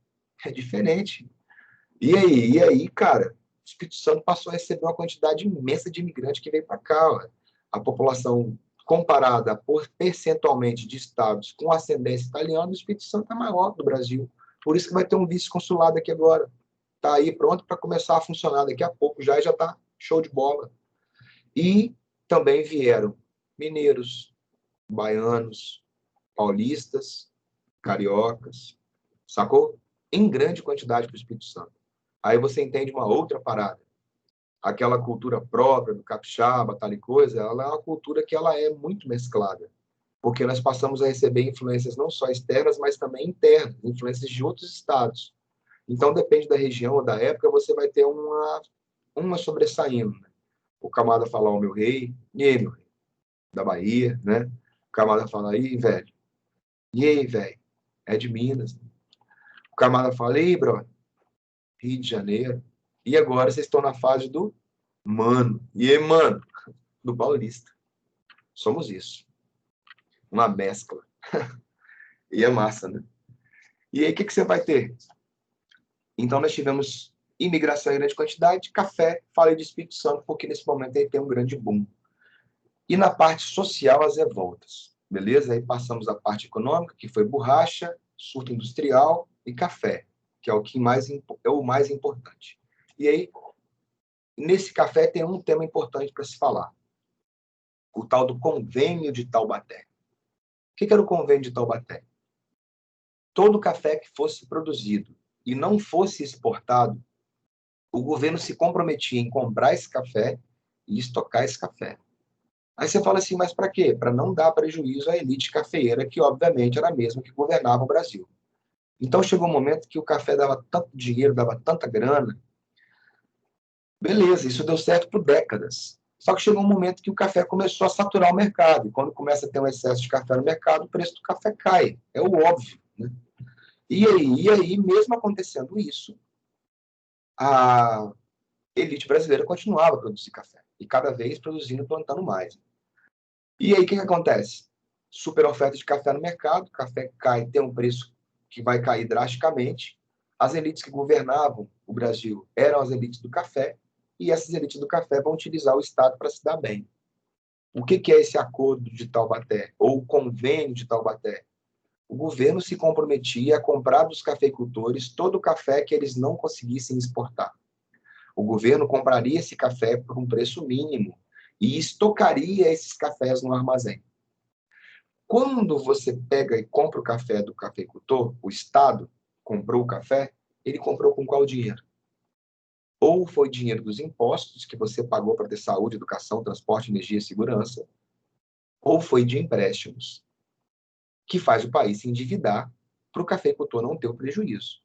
É diferente. E aí, cara, o Espírito Santo passou a receber uma quantidade imensa de imigrantes que veio para cá. Ó. A população comparada por percentualmente de estados com ascendência italiana, o Espírito Santo é maior do Brasil. Por isso que vai ter um vice-consulado aqui agora. Está aí pronto para começar a funcionar daqui a pouco, já está show de bola. E também vieram mineiros, baianos, paulistas, cariocas, sacou? Em grande quantidade para o Espírito Santo. Aí você entende uma outra parada. Aquela cultura própria do capixaba, tal e coisa, ela é uma cultura que ela é muito mesclada. Porque nós passamos a receber influências não só externas, mas também internas, influências de outros estados. Então, depende da região ou da época, você vai ter uma sobressaindo. Né? O camarada fala, o meu rei, e aí, meu rei, da Bahia, né? O camarada fala, aí, velho, e aí, velho, é de Minas. O camarada fala, aí, brother, Rio de Janeiro. E agora vocês estão na fase do mano. E aí, mano, do paulista. Somos isso. Uma mescla. E é massa, né? E aí, o que você vai ter? Então, nós tivemos imigração em grande quantidade, café, falei de Espírito Santo, porque nesse momento aí tem um grande boom. E na parte social, as revoltas. Beleza? Aí passamos a parte econômica, que foi borracha, surto industrial e café, que é o que é o mais importante. E aí, nesse café tem um tema importante para se falar. O tal do Convênio de Taubaté. O que era o Convênio de Taubaté? Todo café que fosse produzido e não fosse exportado, o governo se comprometia em comprar esse café e estocar esse café. Aí você fala assim, mas para quê? Para não dar prejuízo à elite cafeeira, que obviamente era a mesma que governava o Brasil. Então chegou um momento que o café dava tanto dinheiro, dava tanta grana. Beleza, isso deu certo por décadas. Só que chegou um momento que o café começou a saturar o mercado. E quando começa a ter um excesso de café no mercado, o preço do café cai. É o óbvio. Né? E aí, mesmo acontecendo isso, a elite brasileira continuava a produzir café. E cada vez produzindo e plantando mais. E aí, o que acontece? Super oferta de café no mercado, café cai, tem um preço que vai cair drasticamente. As elites que governavam o Brasil eram as elites do café, e essas elites do café vão utilizar o Estado para se dar bem. O que é esse acordo de Taubaté, ou o convênio de Taubaté? O governo se comprometia a comprar dos cafeicultores todo o café que eles não conseguissem exportar. O governo compraria esse café por um preço mínimo e estocaria esses cafés no armazém. Quando você pega e compra o café do cafeicultor, o Estado comprou o café, ele comprou com qual dinheiro? Ou foi dinheiro dos impostos que você pagou para ter saúde, educação, transporte, energia e segurança, ou foi de empréstimos, que faz o país se endividar para o cafeicultor não ter o prejuízo.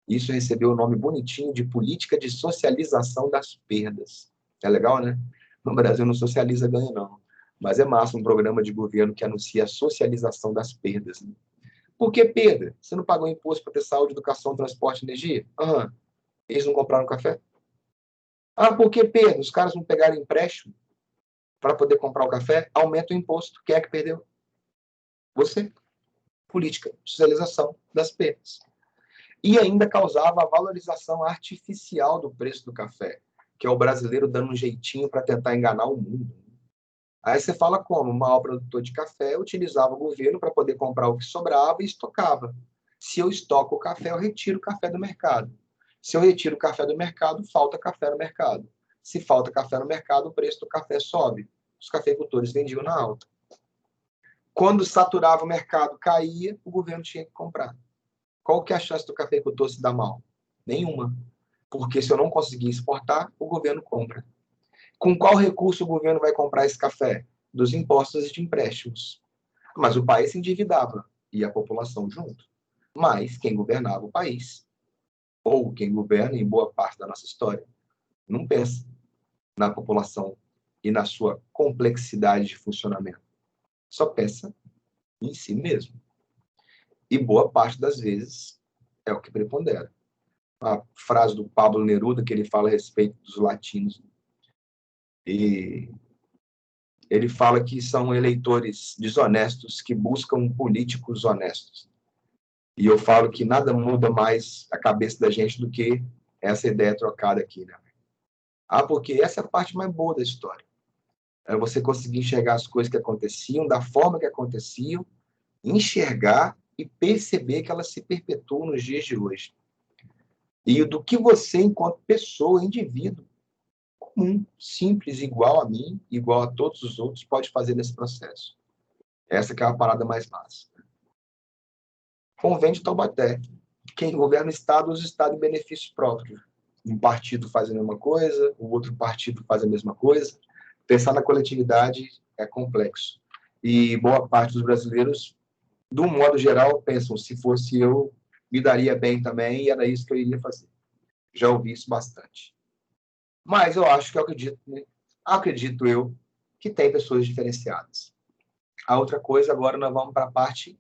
Isso recebeu o nome bonitinho de política de socialização das perdas. É legal, né? No Brasil não socializa ganho, não. Mas é massa um programa de governo que anuncia a socialização das perdas. Né? Por que perda? Você não pagou imposto para ter saúde, educação, transporte e energia? Aham. Eles não compraram café? Ah, por que perda? Os caras não pegaram empréstimo para poder comprar o café? Aumenta o imposto. Quem é que perdeu? Você. Política de socialização das perdas. E ainda causava a valorização artificial do preço do café, que é o brasileiro dando um jeitinho para tentar enganar o mundo. Aí você fala como? O maior produtor de café utilizava o governo para poder comprar o que sobrava e estocava. Se eu estoco o café, eu retiro o café do mercado. Se eu retiro o café do mercado, falta café no mercado. Se falta café no mercado, o preço do café sobe. Os cafeicultores vendiam na alta. Quando saturava o mercado, caía, o governo tinha que comprar. Qual que é a chance do cafeicultor se dar mal? Nenhuma. Porque se eu não conseguir exportar, o governo compra. Com qual recurso o governo vai comprar esse café? Dos impostos e de empréstimos. Mas o país se endividava e a população junto. Mas quem governava o país, ou quem governa em boa parte da nossa história, não pensa na população e na sua complexidade de funcionamento. Só pensa em si mesmo. E boa parte das vezes é o que prepondera. A frase do Pablo Neruda, que ele fala a respeito dos latinos. E ele fala que são eleitores desonestos que buscam políticos honestos. E eu falo que nada muda mais a cabeça da gente do que essa ideia trocada aqui, né? Porque essa é a parte mais boa da história. É você conseguir enxergar as coisas que aconteciam, da forma que aconteciam, enxergar e perceber que elas se perpetuam nos dias de hoje. E do que você, enquanto pessoa, indivíduo, comum, simples, igual a mim, igual a todos os outros, pode fazer nesse processo. Essa que é a parada mais massa. Convém de Taubaté. Quem governa o Estado usa o Estado em benefício próprio. Um partido faz a mesma coisa, o outro partido faz a mesma coisa. Pensar na coletividade é complexo. E boa parte dos brasileiros, de um modo geral, pensam, se fosse eu, me daria bem também, e era isso que eu iria fazer. Já ouvi isso bastante. Mas eu acho que acredito eu, que tem pessoas diferenciadas. A outra coisa, agora nós vamos para a parte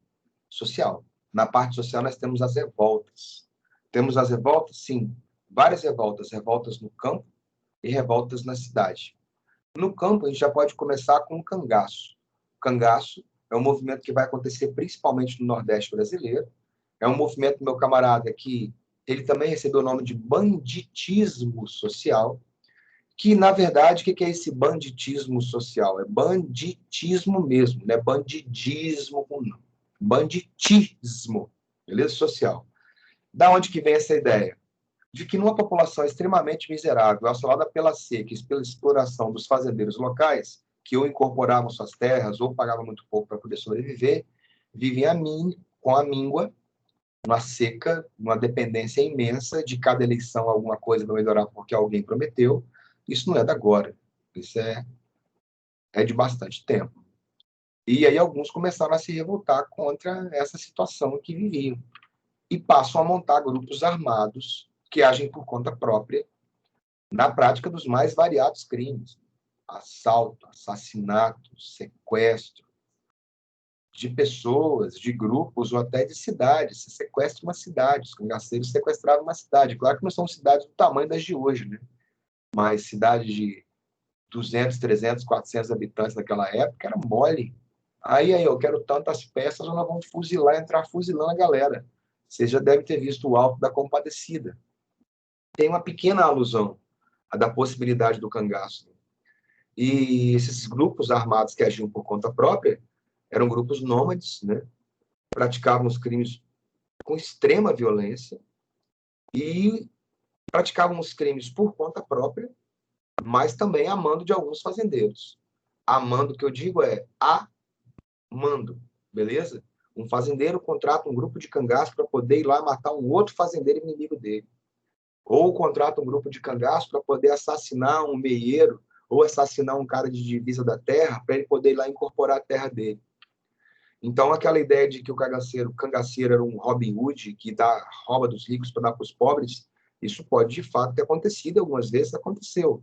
social. Na parte social, nós temos as revoltas. Temos as revoltas, sim, várias revoltas. Revoltas no campo e revoltas na cidade. No campo, a gente já pode começar com o cangaço. O cangaço é um movimento que vai acontecer principalmente no Nordeste brasileiro. É um movimento, meu camarada, que ele também recebeu o nome de banditismo social, que, na verdade, o que é esse banditismo social? É banditismo mesmo, não é bandidismo, não. Banditismo, beleza? Social. Da onde que vem essa ideia? De que numa população extremamente miserável, assolada pela seca e pela exploração dos fazendeiros locais, que ou incorporavam suas terras ou pagavam muito pouco para poder sobreviver, vivem com a míngua, uma seca, uma dependência imensa de cada eleição, alguma coisa vai melhorar porque alguém prometeu. Isso não é da agora, isso é de bastante tempo. E aí alguns começaram a se revoltar contra essa situação que viviam. E passam a montar grupos armados que agem por conta própria na prática dos mais variados crimes. Assalto, assassinato, sequestro de pessoas, de grupos ou até de cidades. Se sequestra uma cidade, os cangaceiros sequestravam uma cidade. Claro que não são cidades do tamanho das de hoje, né? Mas cidades de 200, 300, 400 habitantes naquela época era mole. Aí, eu quero tantas peças, nós vamos fuzilar, entrar fuzilando a galera. Você já deve ter visto o Alto da Compadecida. Tem uma pequena alusão a da possibilidade do cangaço. E esses grupos armados que agiam por conta própria eram grupos nômades, né? Praticavam os crimes com extrema violência e praticavam os crimes por conta própria, mas também amando de alguns fazendeiros. Amando, que eu digo, é amando, beleza? Um fazendeiro contrata um grupo de cangaço para poder ir lá matar um outro fazendeiro inimigo dele. Ou contrata um grupo de cangaço para poder assassinar um meieiro ou assassinar um cara de divisa da terra para ele poder ir lá incorporar a terra dele. Então, aquela ideia de que o cangaceiro era um Robin Hood que rouba dos ricos para dar para os pobres, isso pode, de fato, ter acontecido. Algumas vezes aconteceu.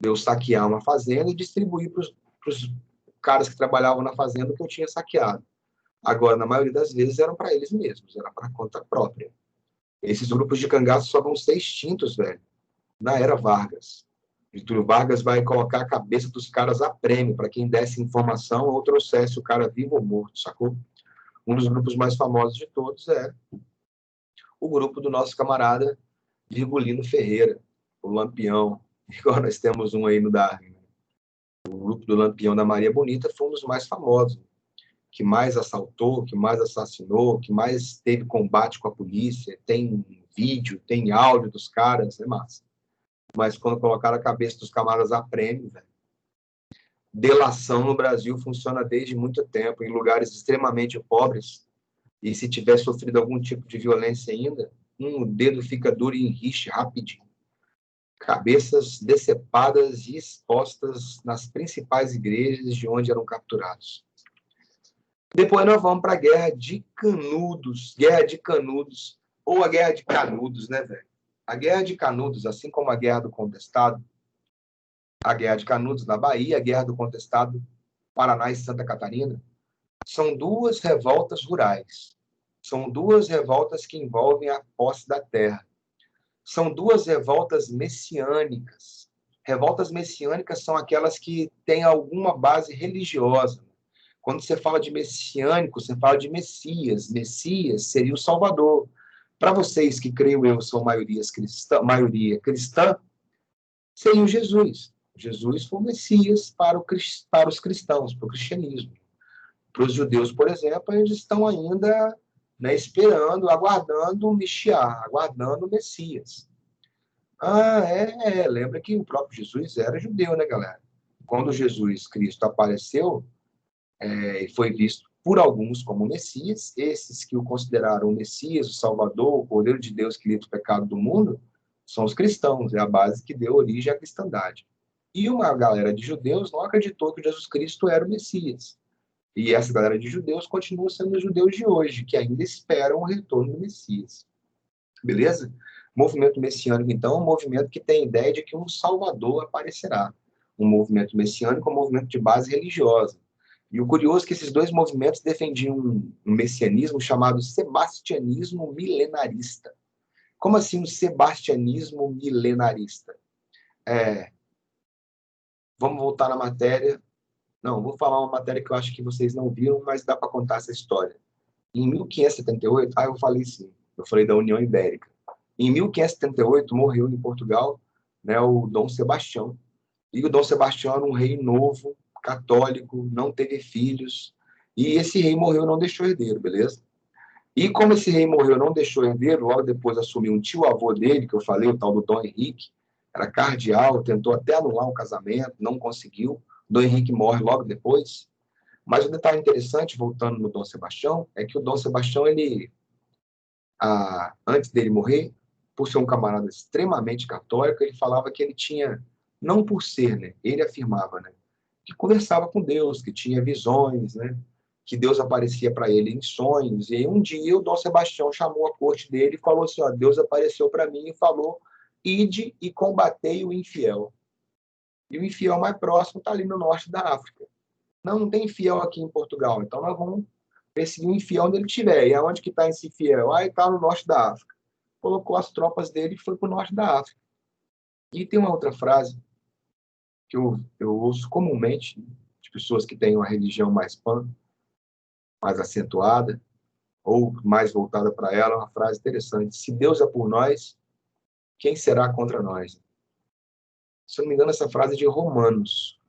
Eu saquear uma fazenda e distribuir para os caras que trabalhavam na fazenda que eu tinha saqueado. Agora, na maioria das vezes, eram para eles mesmos, era para conta própria. Esses grupos de cangaço só vão ser extintos, velho, na era Vargas. Getúlio Vargas vai colocar a cabeça dos caras a prêmio para quem desse informação ou trouxesse o cara vivo ou morto, sacou? Um dos grupos mais famosos de todos é o grupo do nosso camarada Virgulino Ferreira, o Lampião. Agora nós temos um aí no Darwin. O grupo do Lampião da Maria Bonita foi um dos mais famosos, que mais assaltou, que mais assassinou, que mais teve combate com a polícia, tem vídeo, tem áudio dos caras, é massa. Mas quando colocaram a cabeça dos camaradas a prêmio, velho, delação no Brasil funciona desde muito tempo, em lugares extremamente pobres, e se tiver sofrido algum tipo de violência ainda, o dedo fica duro e enrixe rapidinho. Cabeças decepadas e expostas nas principais igrejas de onde eram capturados. Depois nós vamos para a Guerra de Canudos, ou a Guerra de Canudos, né, velho? A Guerra de Canudos, assim como a Guerra do Contestado, a Guerra de Canudos na Bahia, a Guerra do Contestado, Paraná e Santa Catarina, são duas revoltas rurais. São duas revoltas que envolvem a posse da terra. São duas revoltas messiânicas. Revoltas messiânicas são aquelas que têm alguma base religiosa. Quando você fala de messiânico, você fala de Messias. Messias seria o Salvador. Para vocês que creio eu são maioria cristã, seria o Jesus. Jesus foi o Messias para os cristãos, para o cristianismo. Para os judeus, por exemplo, eles estão ainda, né, esperando, aguardando o Meshiach, aguardando o Messias. Lembra que o próprio Jesus era judeu, né, galera? Quando Jesus Cristo apareceu, e foi visto por alguns como Messias, esses que o consideraram o Messias, o Salvador, o Cordeiro de Deus que livra o pecado do mundo, são os cristãos, é a base que deu origem à cristandade. E uma galera de judeus não acreditou que Jesus Cristo era o Messias. E essa galera de judeus continua sendo os judeus de hoje, que ainda esperam o retorno do Messias. Beleza? Movimento messiânico, então, é um movimento que tem a ideia de que um Salvador aparecerá. Um movimento messiânico é um movimento de base religiosa. E o curioso é que esses dois movimentos defendiam um messianismo chamado sebastianismo milenarista. Como assim um sebastianismo milenarista? Vamos voltar na matéria. Não, vou falar uma matéria que eu acho que vocês não viram, mas dá para contar essa história. Em 1578, eu falei sim, eu falei da União Ibérica. Em 1578, morreu em Portugal, né, o Dom Sebastião. E o Dom Sebastião era um rei novo, católico, não teve filhos. E esse rei morreu e não deixou herdeiro, beleza? E como esse rei morreu e não deixou herdeiro, logo depois assumiu um tio-avô dele, que eu falei, o tal do Dom Henrique, era cardeal, tentou até anular o casamento, não conseguiu. Dom Henrique morre logo depois. Mas o detalhe interessante, voltando no Dom Sebastião, é que o Dom Sebastião, antes dele morrer, por ser um camarada extremamente católico, ele falava que ele tinha, não por ser, né, ele afirmava, né, que conversava com Deus, que tinha visões, né, que Deus aparecia para ele em sonhos. E aí, um dia o Dom Sebastião chamou a corte dele e falou assim, Deus apareceu para mim e falou, ide e combatei o infiel. E o infiel mais próximo está ali no norte da África. Não tem infiel aqui em Portugal, então nós vamos perseguir o infiel onde ele estiver. E aonde que está esse infiel? Está no norte da África. Colocou as tropas dele e foi para o norte da África. E tem uma outra frase que eu ouço comumente de pessoas que têm uma religião mais acentuada, ou mais voltada para ela, uma frase interessante. Se Deus é por nós, quem será contra nós? Se eu não me engano, essa frase é de Romanos.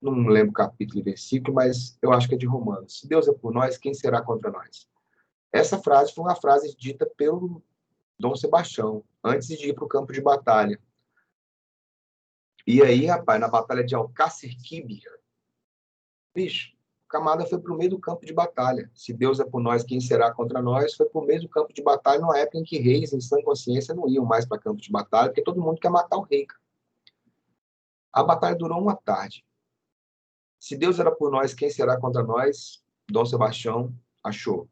Não lembro o capítulo e versículo, mas eu acho que é de Romanos. Se Deus é por nós, quem será contra nós? Essa frase foi uma frase dita pelo Dom Sebastião, antes de ir para o campo de batalha. E aí, rapaz, na batalha de Alcácer Quibir, bicho, o camarada foi para o meio do campo de batalha. Se Deus é por nós, quem será contra nós? Foi para o meio do campo de batalha, numa época em que reis, em sã consciência, não iam mais para campo de batalha, porque todo mundo quer matar o rei. A batalha durou uma tarde. Se Deus era por nós, quem será contra nós? Dom Sebastião achou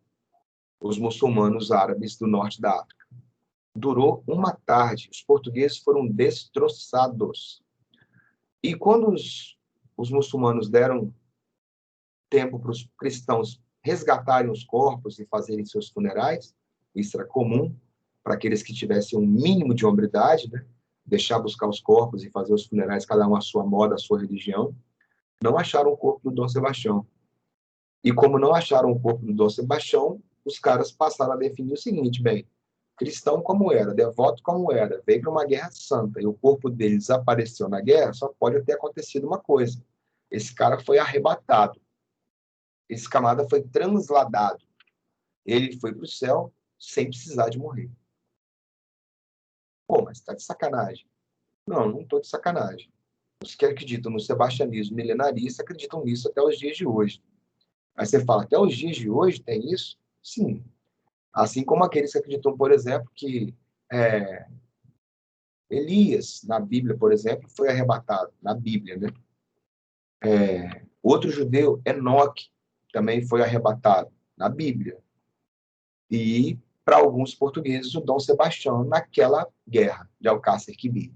os muçulmanos árabes do norte da África. Durou uma tarde. Os portugueses foram destroçados. E quando os muçulmanos deram tempo para os cristãos resgatarem os corpos e fazerem seus funerais, isso era comum para aqueles que tivessem um mínimo de hombridade, né? Deixar buscar os corpos e fazer os funerais, cada um à sua moda, à sua religião, não acharam o corpo do Dom Sebastião. E como não acharam o corpo do Dom Sebastião, os caras passaram a definir o seguinte, bem, cristão como era, devoto como era, veio para uma guerra santa e o corpo dele desapareceu na guerra, só pode ter acontecido uma coisa. Esse cara foi arrebatado. Esse camarada foi transladado. Ele foi para o céu sem precisar de morrer. Pô, mas tá de sacanagem. Não estou de sacanagem. Os que acreditam no sebastianismo milenarista acreditam nisso até os dias de hoje. Aí você fala, até os dias de hoje tem isso? Sim. Assim como aqueles que acreditam, por exemplo, que Elias, na Bíblia, por exemplo, foi arrebatado. Na Bíblia, né? Outro judeu, Enoque, também foi arrebatado. Na Bíblia. E, para alguns portugueses, o Dom Sebastião naquela guerra de Alcácer Quibir.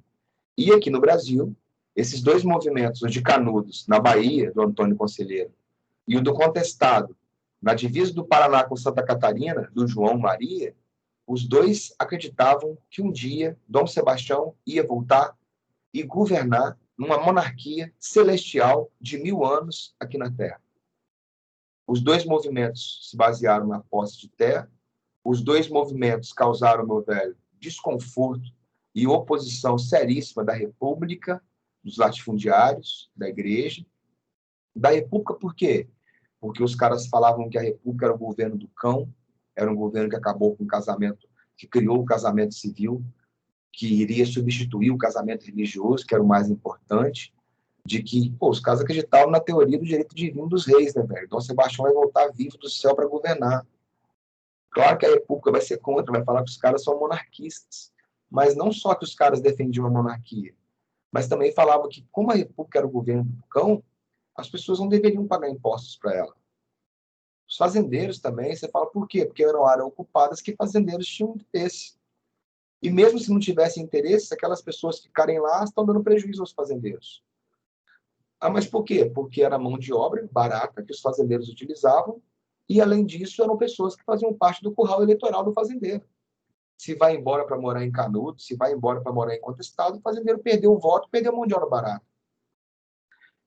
E aqui no Brasil, esses dois movimentos, o de Canudos, na Bahia, do Antônio Conselheiro, e o do Contestado, na divisa do Paraná com Santa Catarina, do João Maria, os dois acreditavam que um dia Dom Sebastião ia voltar e governar numa monarquia celestial de 1000 anos aqui na Terra. Os dois movimentos se basearam na posse de terra, os dois movimentos causaram, meu velho, desconforto e oposição seríssima da República, dos latifundiários, da Igreja. Da República por quê? Porque os caras falavam que a República era o governo do cão, era um governo que acabou com o casamento, que criou o casamento civil, que iria substituir o casamento religioso, que era o mais importante, de que, pô, os caras acreditavam na teoria do direito divino dos reis, né, velho? Dom Sebastião vai voltar vivo do céu para governar. Claro que a República vai ser contra, vai falar que os caras são monarquistas. Mas não só que os caras defendiam a monarquia, mas também falavam que, como a República era o governo do cão, as pessoas não deveriam pagar impostos para ela. Os fazendeiros também, você fala por quê? Porque eram áreas ocupadas que fazendeiros tinham interesse. E mesmo se não tivessem interesse, aquelas pessoas ficarem lá estão dando prejuízo aos fazendeiros. Ah, mas por quê? Porque era mão de obra barata que os fazendeiros utilizavam e, além disso, eram pessoas que faziam parte do curral eleitoral do fazendeiro. Se vai embora para morar em Canudos, se vai embora para morar em Contestado, o fazendeiro perdeu o voto, perdeu a mão de obra barata.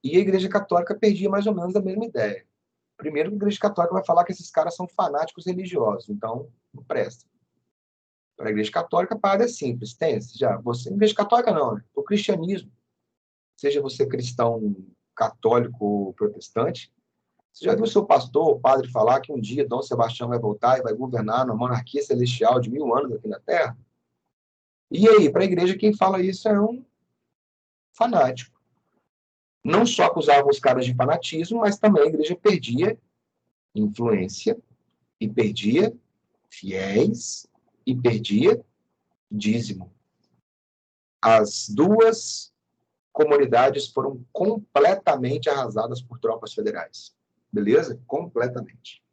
E a Igreja Católica perdia mais ou menos a mesma ideia. Primeiro, a Igreja Católica vai falar que esses caras são fanáticos religiosos, então não presta. Para a Igreja Católica, a parada é simples. Tem, já, você, Igreja Católica não, né? O cristianismo, seja você cristão católico ou protestante, você já viu o seu pastor ou padre falar que um dia Dom Sebastião vai voltar e vai governar numa monarquia celestial de 1000 anos aqui na Terra? E aí, para a igreja, quem fala isso é um fanático. Não só acusavam os caras de fanatismo, mas também a igreja perdia influência e perdia fiéis e perdia dízimo. As duas comunidades foram completamente arrasadas por tropas federais. Beleza? Completamente.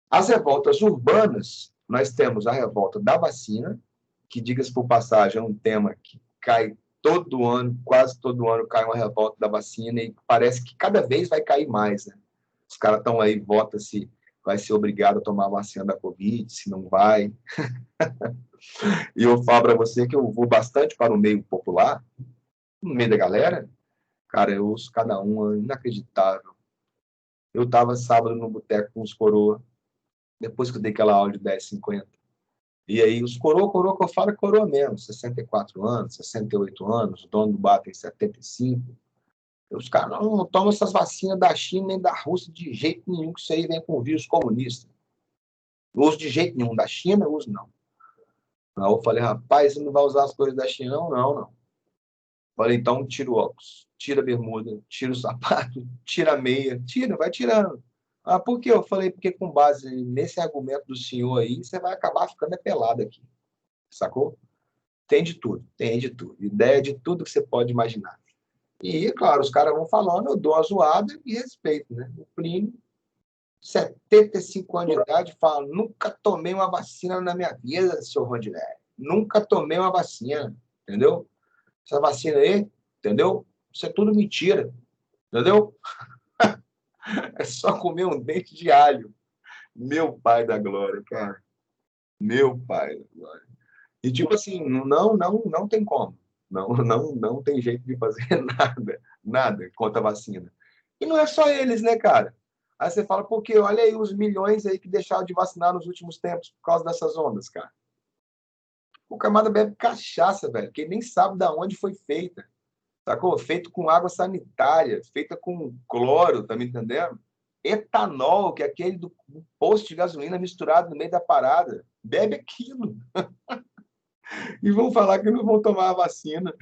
As revoltas urbanas, nós temos a revolta da vacina, que, diga-se por passagem, é um tema que cai todo ano, quase todo ano cai uma revolta da vacina e parece que cada vez vai cair mais, né? Os caras estão aí, vota se vai ser obrigado a tomar a vacina da Covid, se não vai. E eu falo para você que eu vou bastante para o meio popular, no meio da galera, cara, eu ouço cada uma, inacreditável. Eu estava sábado no boteco com os coroa, depois que eu dei aquela aula de 10,50. E aí, os coroa que eu falo é coroa mesmo, 64 anos, 68 anos, o dono do bar tem 75. Os caras não tomam essas vacinas da China nem da Rússia de jeito nenhum, que isso aí vem com vírus comunista. Não uso de jeito nenhum. Da China, eu uso não. Aí eu falei, rapaz, você não vai usar as coisas da China? Não, não, não. Falei, então tira o óculos, tira a bermuda, tira o sapato, tira a meia, tira, vai tirando. Ah, por quê? Eu falei, porque com base nesse argumento do senhor aí, você vai acabar ficando pelado aqui. Sacou? Tem de tudo, tem de tudo. Ideia de tudo que você pode imaginar. E, claro, os caras vão falando, eu dou a zoada e respeito, né? O Plínio, 75 anos de idade, fala, nunca tomei uma vacina na minha vida, seu Rondinelli. Nunca tomei uma vacina, entendeu? Essa vacina aí, entendeu? Isso é tudo mentira, entendeu? É só comer um dente de alho. Meu pai da glória, cara. Meu pai da glória. E tipo assim, não tem como. Não tem jeito de fazer nada contra a vacina. E não é só eles, né, cara? Aí você fala, por quê? Olha aí os milhões aí que deixaram de vacinar nos últimos tempos por causa dessas ondas, cara. O camarada bebe cachaça, velho, que nem sabe de onde foi feita. Sacou? Feito com água sanitária, feita com cloro, tá me entendendo? Etanol, que é aquele do posto de gasolina misturado no meio da parada. Bebe aquilo. e vão falar que não vão tomar a vacina.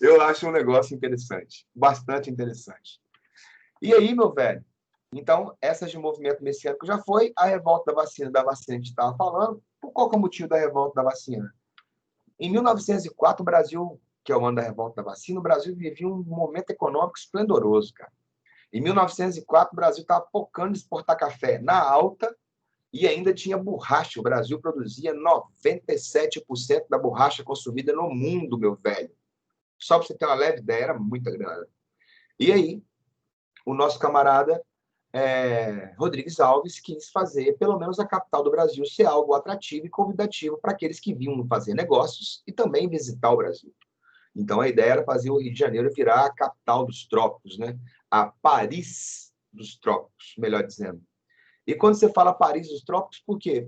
Eu acho um negócio interessante, bastante interessante. E aí, meu velho? Então, essas de movimento messiânico já foi, a revolta da vacina que a gente estava falando. Por qual que é o motivo da revolta da vacina? Em 1904, o Brasil, que é o ano da revolta da vacina, o Brasil vivia um momento econômico esplendoroso, cara. Em 1904, o Brasil estava focando em exportar café na alta e ainda tinha borracha. O Brasil produzia 97% da borracha consumida no mundo, meu velho. Só para você ter uma leve ideia, era muita grana. E aí, o nosso camarada Rodrigues Alves quis fazer, pelo menos, a capital do Brasil ser algo atrativo e convidativo para aqueles que vinham fazer negócios e também visitar o Brasil. Então, a ideia era fazer o Rio de Janeiro virar a capital dos trópicos, né? A Paris dos trópicos, melhor dizendo. E quando você fala Paris dos trópicos, por quê?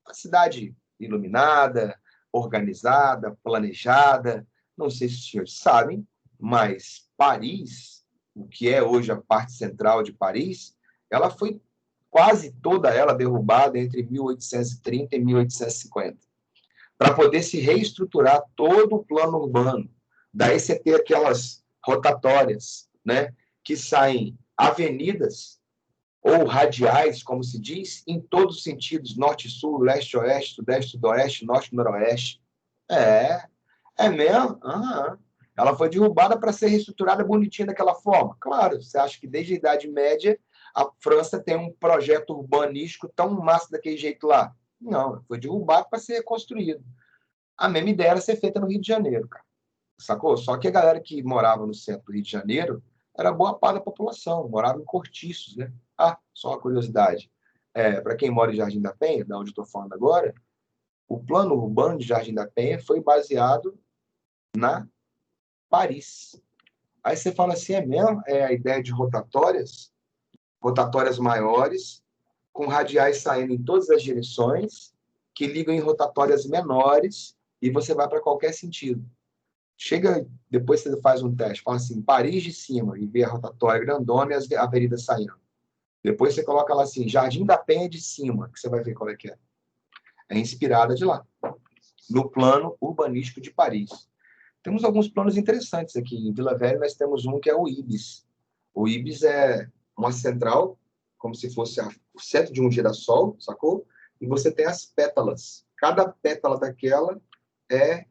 Uma cidade iluminada, organizada, planejada. Não sei se os senhores sabem, mas Paris, o que é hoje a parte central de Paris, ela foi quase toda ela derrubada entre 1830 e 1850, para poder se reestruturar todo o plano urbano. Daí você tem aquelas rotatórias, né, que saem avenidas ou radiais, como se diz, em todos os sentidos, norte, sul, leste, oeste, sudeste, sudoeste, norte, noroeste. É, é mesmo? Aham. Ela foi derrubada para ser reestruturada bonitinha daquela forma. Claro, você acha que desde a Idade Média a França tem um projeto urbanístico tão massa daquele jeito lá? Não, foi derrubado para ser reconstruído. A mesma ideia era ser feita no Rio de Janeiro, cara. Sacou? Só que a galera que morava no centro do Rio de Janeiro era boa parte da população, morava em cortiços, né? Ah, só uma curiosidade. Para quem mora em Jardim da Penha, da onde estou falando agora, o plano urbano de Jardim da Penha foi baseado na Paris. Aí você fala assim, é mesmo? É a ideia de rotatórias, rotatórias maiores, com radiais saindo em todas as direções, que ligam em rotatórias menores, e você vai para qualquer sentido. Chega, depois você faz um teste, fala assim, Paris de cima, e vê a rotatória grandona e as avenidas saindo. Depois você coloca lá assim, Jardim da Penha de cima, que você vai ver qual é que é. É inspirada de lá, no plano urbanístico de Paris. Temos alguns planos interessantes aqui. Em Vila Velha nós temos um que é o Ibis. O Ibis é uma central, como se fosse o centro de um girassol, sacou? E você tem as pétalas. Cada pétala daquela é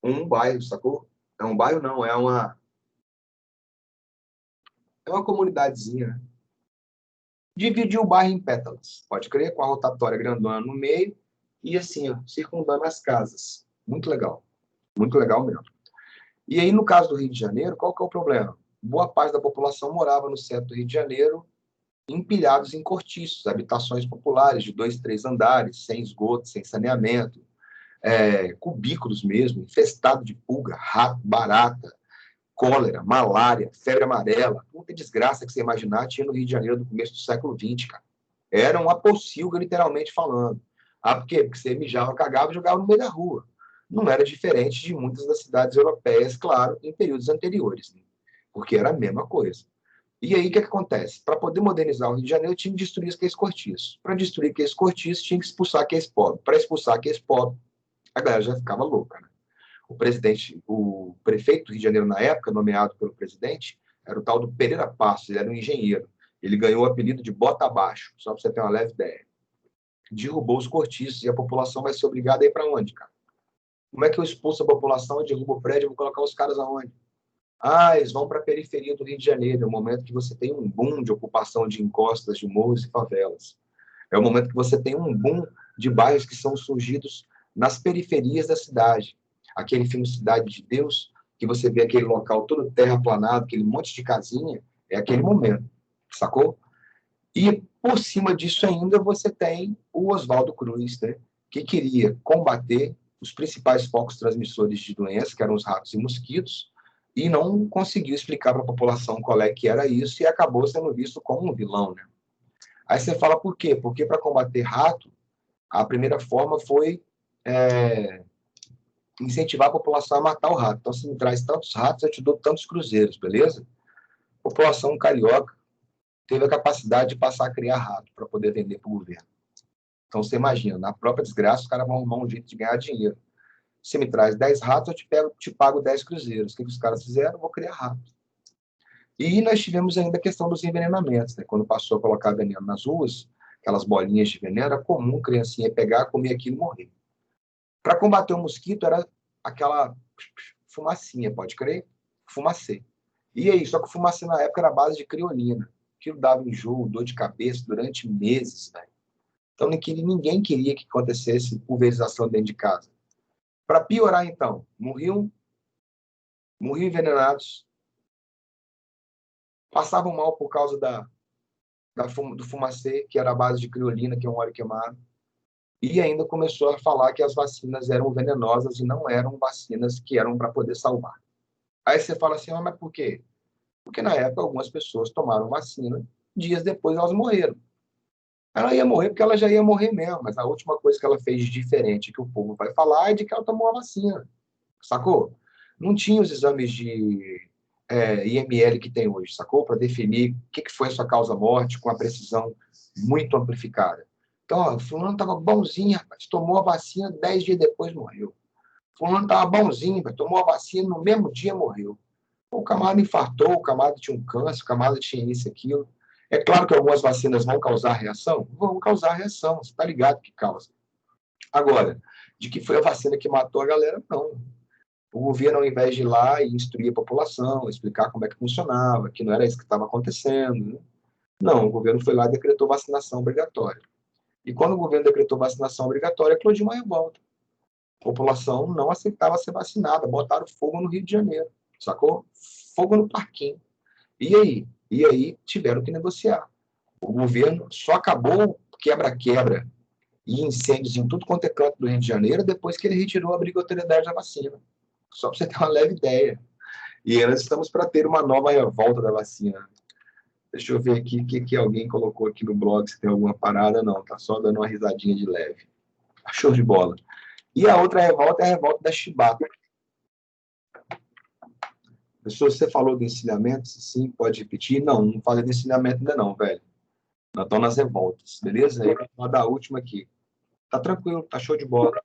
um bairro, sacou? É um bairro não, é uma comunidadezinha, né? Dividiu o bairro em pétalas, pode crer, com a rotatória grandona no meio e assim, ó, circundando as casas. Muito legal mesmo. E aí, no caso do Rio de Janeiro, qual que é o problema? Boa parte da população morava no centro do Rio de Janeiro, empilhados em cortiços, habitações populares de 2, 3 andares, sem esgoto, sem saneamento, cubículos mesmo, infestado de pulga, rato, barata, cólera, malária, febre amarela, muita desgraça que você imaginar tinha no Rio de Janeiro do começo do século XX, cara. Era uma pocilga, literalmente falando. Ah, por quê? Porque você mijava, cagava e jogava no meio da rua. Não era diferente de muitas das cidades europeias, claro, em períodos anteriores, né? Porque era a mesma coisa. E aí, o que acontece? Para poder modernizar o Rio de Janeiro, tinha que destruir aqueles cortiços. Para destruir aqueles cortiços, tinha que expulsar aqueles pobres. Para expulsar aqueles pobres, a galera já ficava louca, né? O prefeito do Rio de Janeiro, na época, nomeado pelo presidente, era o tal do Pereira Passos, ele era um engenheiro. Ele ganhou o apelido de Bota Abaixo, só para você ter uma leve ideia. Derrubou os cortiços e a população vai ser obrigada a ir para onde, cara? Como é que eu expulso a população, eu derrubo o prédio, eu vou colocar os caras aonde? Ah, eles vão para a periferia do Rio de Janeiro, é o momento que você tem um boom de ocupação de encostas, de morros e favelas. É o momento que você tem um boom de bairros que são surgidos nas periferias da cidade. Aquele filme Cidade de Deus, que você vê aquele local todo terraplanado, aquele monte de casinha, é aquele momento, sacou? E por cima disso ainda você tem o Oswaldo Cruz, né, que queria combater os principais focos transmissores de doença, que eram os ratos e mosquitos, e não conseguiu explicar para a população qual é que era isso e acabou sendo visto como um vilão, né? Aí você fala por quê? Porque para combater rato, a primeira forma foi incentivar a população a matar o rato. Então, se me traz tantos ratos, eu te dou tantos cruzeiros, beleza? A população carioca teve a capacidade de passar a criar rato para poder vender para o governo. Então, você imagina, na própria desgraça, os caras vão arrumar um jeito de ganhar dinheiro. Você me traz 10 ratos, eu te pago 10 cruzeiros. O que os caras fizeram? Eu vou criar rato. E nós tivemos ainda a questão dos envenenamentos, né? Quando passou a colocar veneno nas ruas, aquelas bolinhas de veneno, era comum a criancinha pegar, comer aquilo e morrer. Para combater o mosquito, era aquela fumacinha, pode crer? Fumacê. E aí, só que o fumacê na época era a base de criolina. Aquilo dava enjoo, dor de cabeça durante meses, né? Então ninguém queria que acontecesse pulverização dentro de casa. Para piorar, então, morriam envenenados, passavam mal por causa do fumacê, que era a base de criolina, que é um óleo queimado, e ainda começou a falar que as vacinas eram venenosas e não eram vacinas que eram para poder salvar. Aí você fala assim, mas por quê? Porque na época algumas pessoas tomaram vacina, dias depois elas morreram. Ela ia morrer porque ela já ia morrer mesmo, mas a última coisa que ela fez de diferente que o povo vai falar é de que ela tomou a vacina, sacou? Não tinha os exames de IML que tem hoje, sacou? Para definir o que foi a sua causa-morte com a precisão muito amplificada. Então, ó, fulano estava bonzinho, rapaz, tomou a vacina, 10 dias depois morreu. Fulano estava bonzinho, rapaz, tomou a vacina, no mesmo dia morreu. O camarada infartou, o camarada tinha um câncer, o camarada tinha isso, aquilo. É claro que algumas vacinas vão causar reação? Vão causar reação, você está ligado que causa. Agora, de que foi a vacina que matou a galera, não. O governo, ao invés de ir lá e instruir a população, explicar como é que funcionava, que não era isso que estava acontecendo, né? Não, o governo foi lá e decretou vacinação obrigatória. E quando o governo decretou vacinação obrigatória, eclodiu uma revolta. A população não aceitava ser vacinada, botaram fogo no Rio de Janeiro, sacou? Fogo no parquinho. E aí? E aí tiveram que negociar. O governo só acabou quebra-quebra e incêndios em tudo quanto é canto do Rio de Janeiro depois que ele retirou a obrigatoriedade da vacina. Só para você ter uma leve ideia. E nós estamos para ter uma nova revolta da vacina. Deixa eu ver aqui o que alguém colocou aqui no blog, se tem alguma parada. Não, tá só dando uma risadinha de leve. Show de bola. E a outra revolta é a revolta da chibata. Pessoal, você falou de ensinamento? Sim, pode repetir? Não, não falei de ensinamento ainda não, velho. Nós estamos nas revoltas, beleza? Eu vou falar da última aqui. Tá tranquilo, tá show de bola.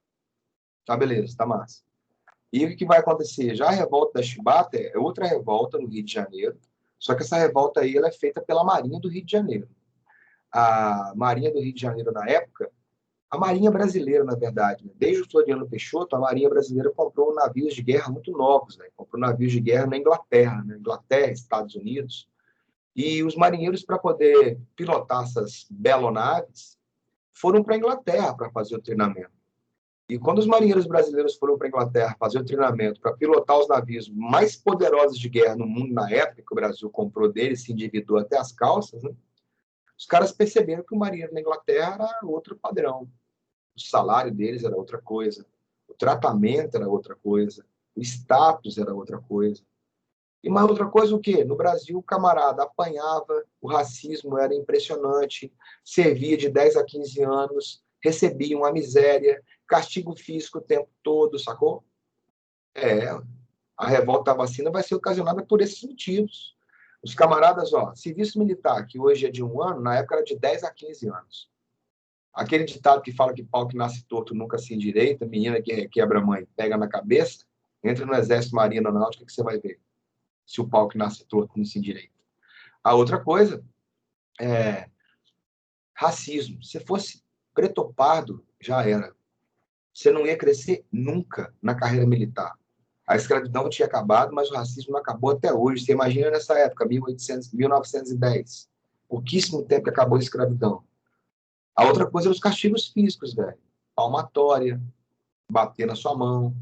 Tá beleza, tá massa. E o que vai acontecer? Já a revolta da chibata é outra revolta no Rio de Janeiro, só que essa revolta aí ela é feita pela Marinha do Rio de Janeiro. A Marinha do Rio de Janeiro, na época, a Marinha brasileira, na verdade, né? Desde o Floriano Peixoto, a Marinha brasileira comprou navios de guerra muito novos, né? Comprou navios de guerra na Inglaterra, né? Inglaterra, Estados Unidos. E os marinheiros, para poder pilotar essas belonaves, foram para a Inglaterra para fazer o treinamento. E quando os marinheiros brasileiros foram para a Inglaterra fazer o treinamento para pilotar os navios mais poderosos de guerra no mundo na época, que o Brasil comprou deles, se endividou até as calças, né? Os caras perceberam que o marinheiro na Inglaterra era outro padrão. O salário deles era outra coisa, o tratamento era outra coisa, o status era outra coisa. E mais outra coisa o quê? No Brasil, o camarada apanhava, o racismo era impressionante, servia de 10 a 15 anos, recebia uma miséria, castigo físico o tempo todo, sacou? É, a revolta da vacina vai ser ocasionada por esses motivos. Os camaradas, ó, serviço militar, que hoje é de 1 ano, na época era de 10 a 15 anos. Aquele ditado que fala que pau que nasce torto nunca se endireita, menina que quebra mãe, pega na cabeça, entra no exército marinha náutica que você vai ver se o pau que nasce torto não se endireita. A outra coisa é racismo. Se fosse preto ou pardo, já era. Você não ia crescer nunca na carreira militar. A escravidão tinha acabado, mas o racismo não acabou até hoje. Você imagina nessa época, 1800, 1910. Pouquíssimo tempo que acabou a escravidão. A outra coisa eram os castigos físicos, velho. Palmatória, bater na sua mão,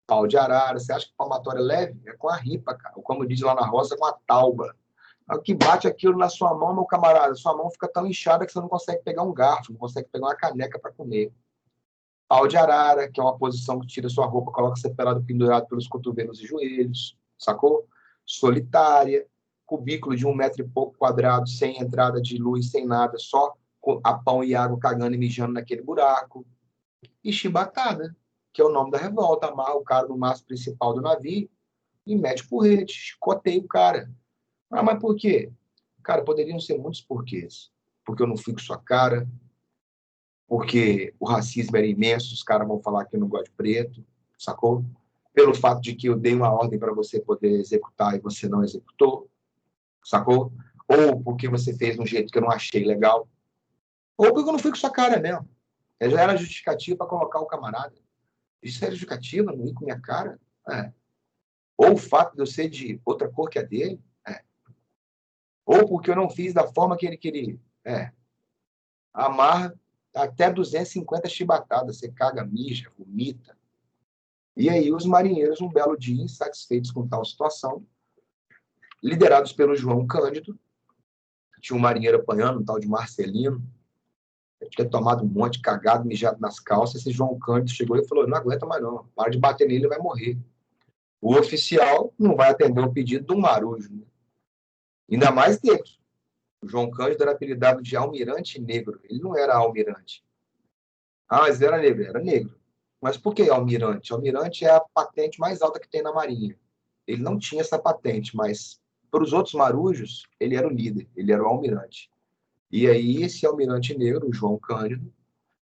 pau de arara. Você acha que palmatória é leve? É com a ripa, cara. Ou como diz lá na roça, com a tauba. O que bate aquilo na sua mão, meu camarada, sua mão fica tão inchada que você não consegue pegar um garfo, não consegue pegar uma caneca para comer. Pau de arara, que é uma posição que tira sua roupa, coloca você pelado pendurado pelos cotovelos e joelhos, sacou? Solitária, cubículo de 1 metro e pouco quadrado, sem entrada de luz, sem nada, só a pão e água cagando e mijando naquele buraco. E chibatada, que é o nome da revolta, amarra o cara no mastro principal do navio e mete porrete, chicoteia o cara. Ah, mas por quê? Cara, poderiam ser muitos porquês. Porque eu não fixo a cara, porque o racismo era imenso, os caras vão falar que eu não gosto de preto, sacou? Pelo fato de que eu dei uma ordem para você poder executar e você não executou, sacou? Ou porque você fez de um jeito que eu não achei legal, ou porque eu não fui com sua cara mesmo. Já era justificativa para colocar o camarada. Isso era justificativa, não ir com minha cara? É. Ou o fato de eu ser de outra cor que a dele? É. Ou porque eu não fiz da forma que ele queria? É. Amarra até 250 chibatadas, você caga, mija, vomita. E aí os marinheiros, um belo dia, insatisfeitos com tal situação, liderados pelo João Cândido, tinha um marinheiro apanhando, um tal de Marcelino, tinha tomado um monte, cagado, mijado nas calças, esse João Cândido chegou e falou, não aguenta mais não, para de bater nele, ele vai morrer. O oficial não vai atender o pedido de um marujo, né? Ainda mais negro. O João Cândido era apelidado de almirante negro, ele não era almirante. Ah, mas ele era negro, era negro. Mas por que almirante? Almirante é a patente mais alta que tem na Marinha. Ele não tinha essa patente, mas para os outros marujos, ele era o líder, ele era o almirante. E aí esse almirante negro, o João Cândido,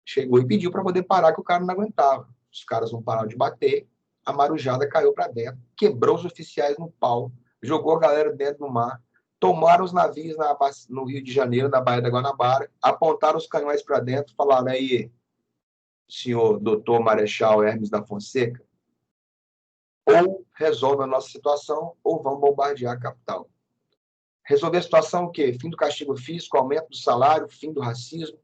chegou e pediu para poder parar, que o cara não aguentava. Os caras não pararam de bater, a marujada caiu para dentro, quebrou os oficiais no pau, jogou a galera dentro do mar, tomaram os navios no Rio de Janeiro, na Baía da Guanabara, apontaram os canhões para dentro, falaram, aí, senhor doutor Marechal Hermes da Fonseca, ou resolve a nossa situação, ou vão bombardear a capital. Resolver a situação o quê? Fim do castigo físico, aumento do salário, fim do racismo,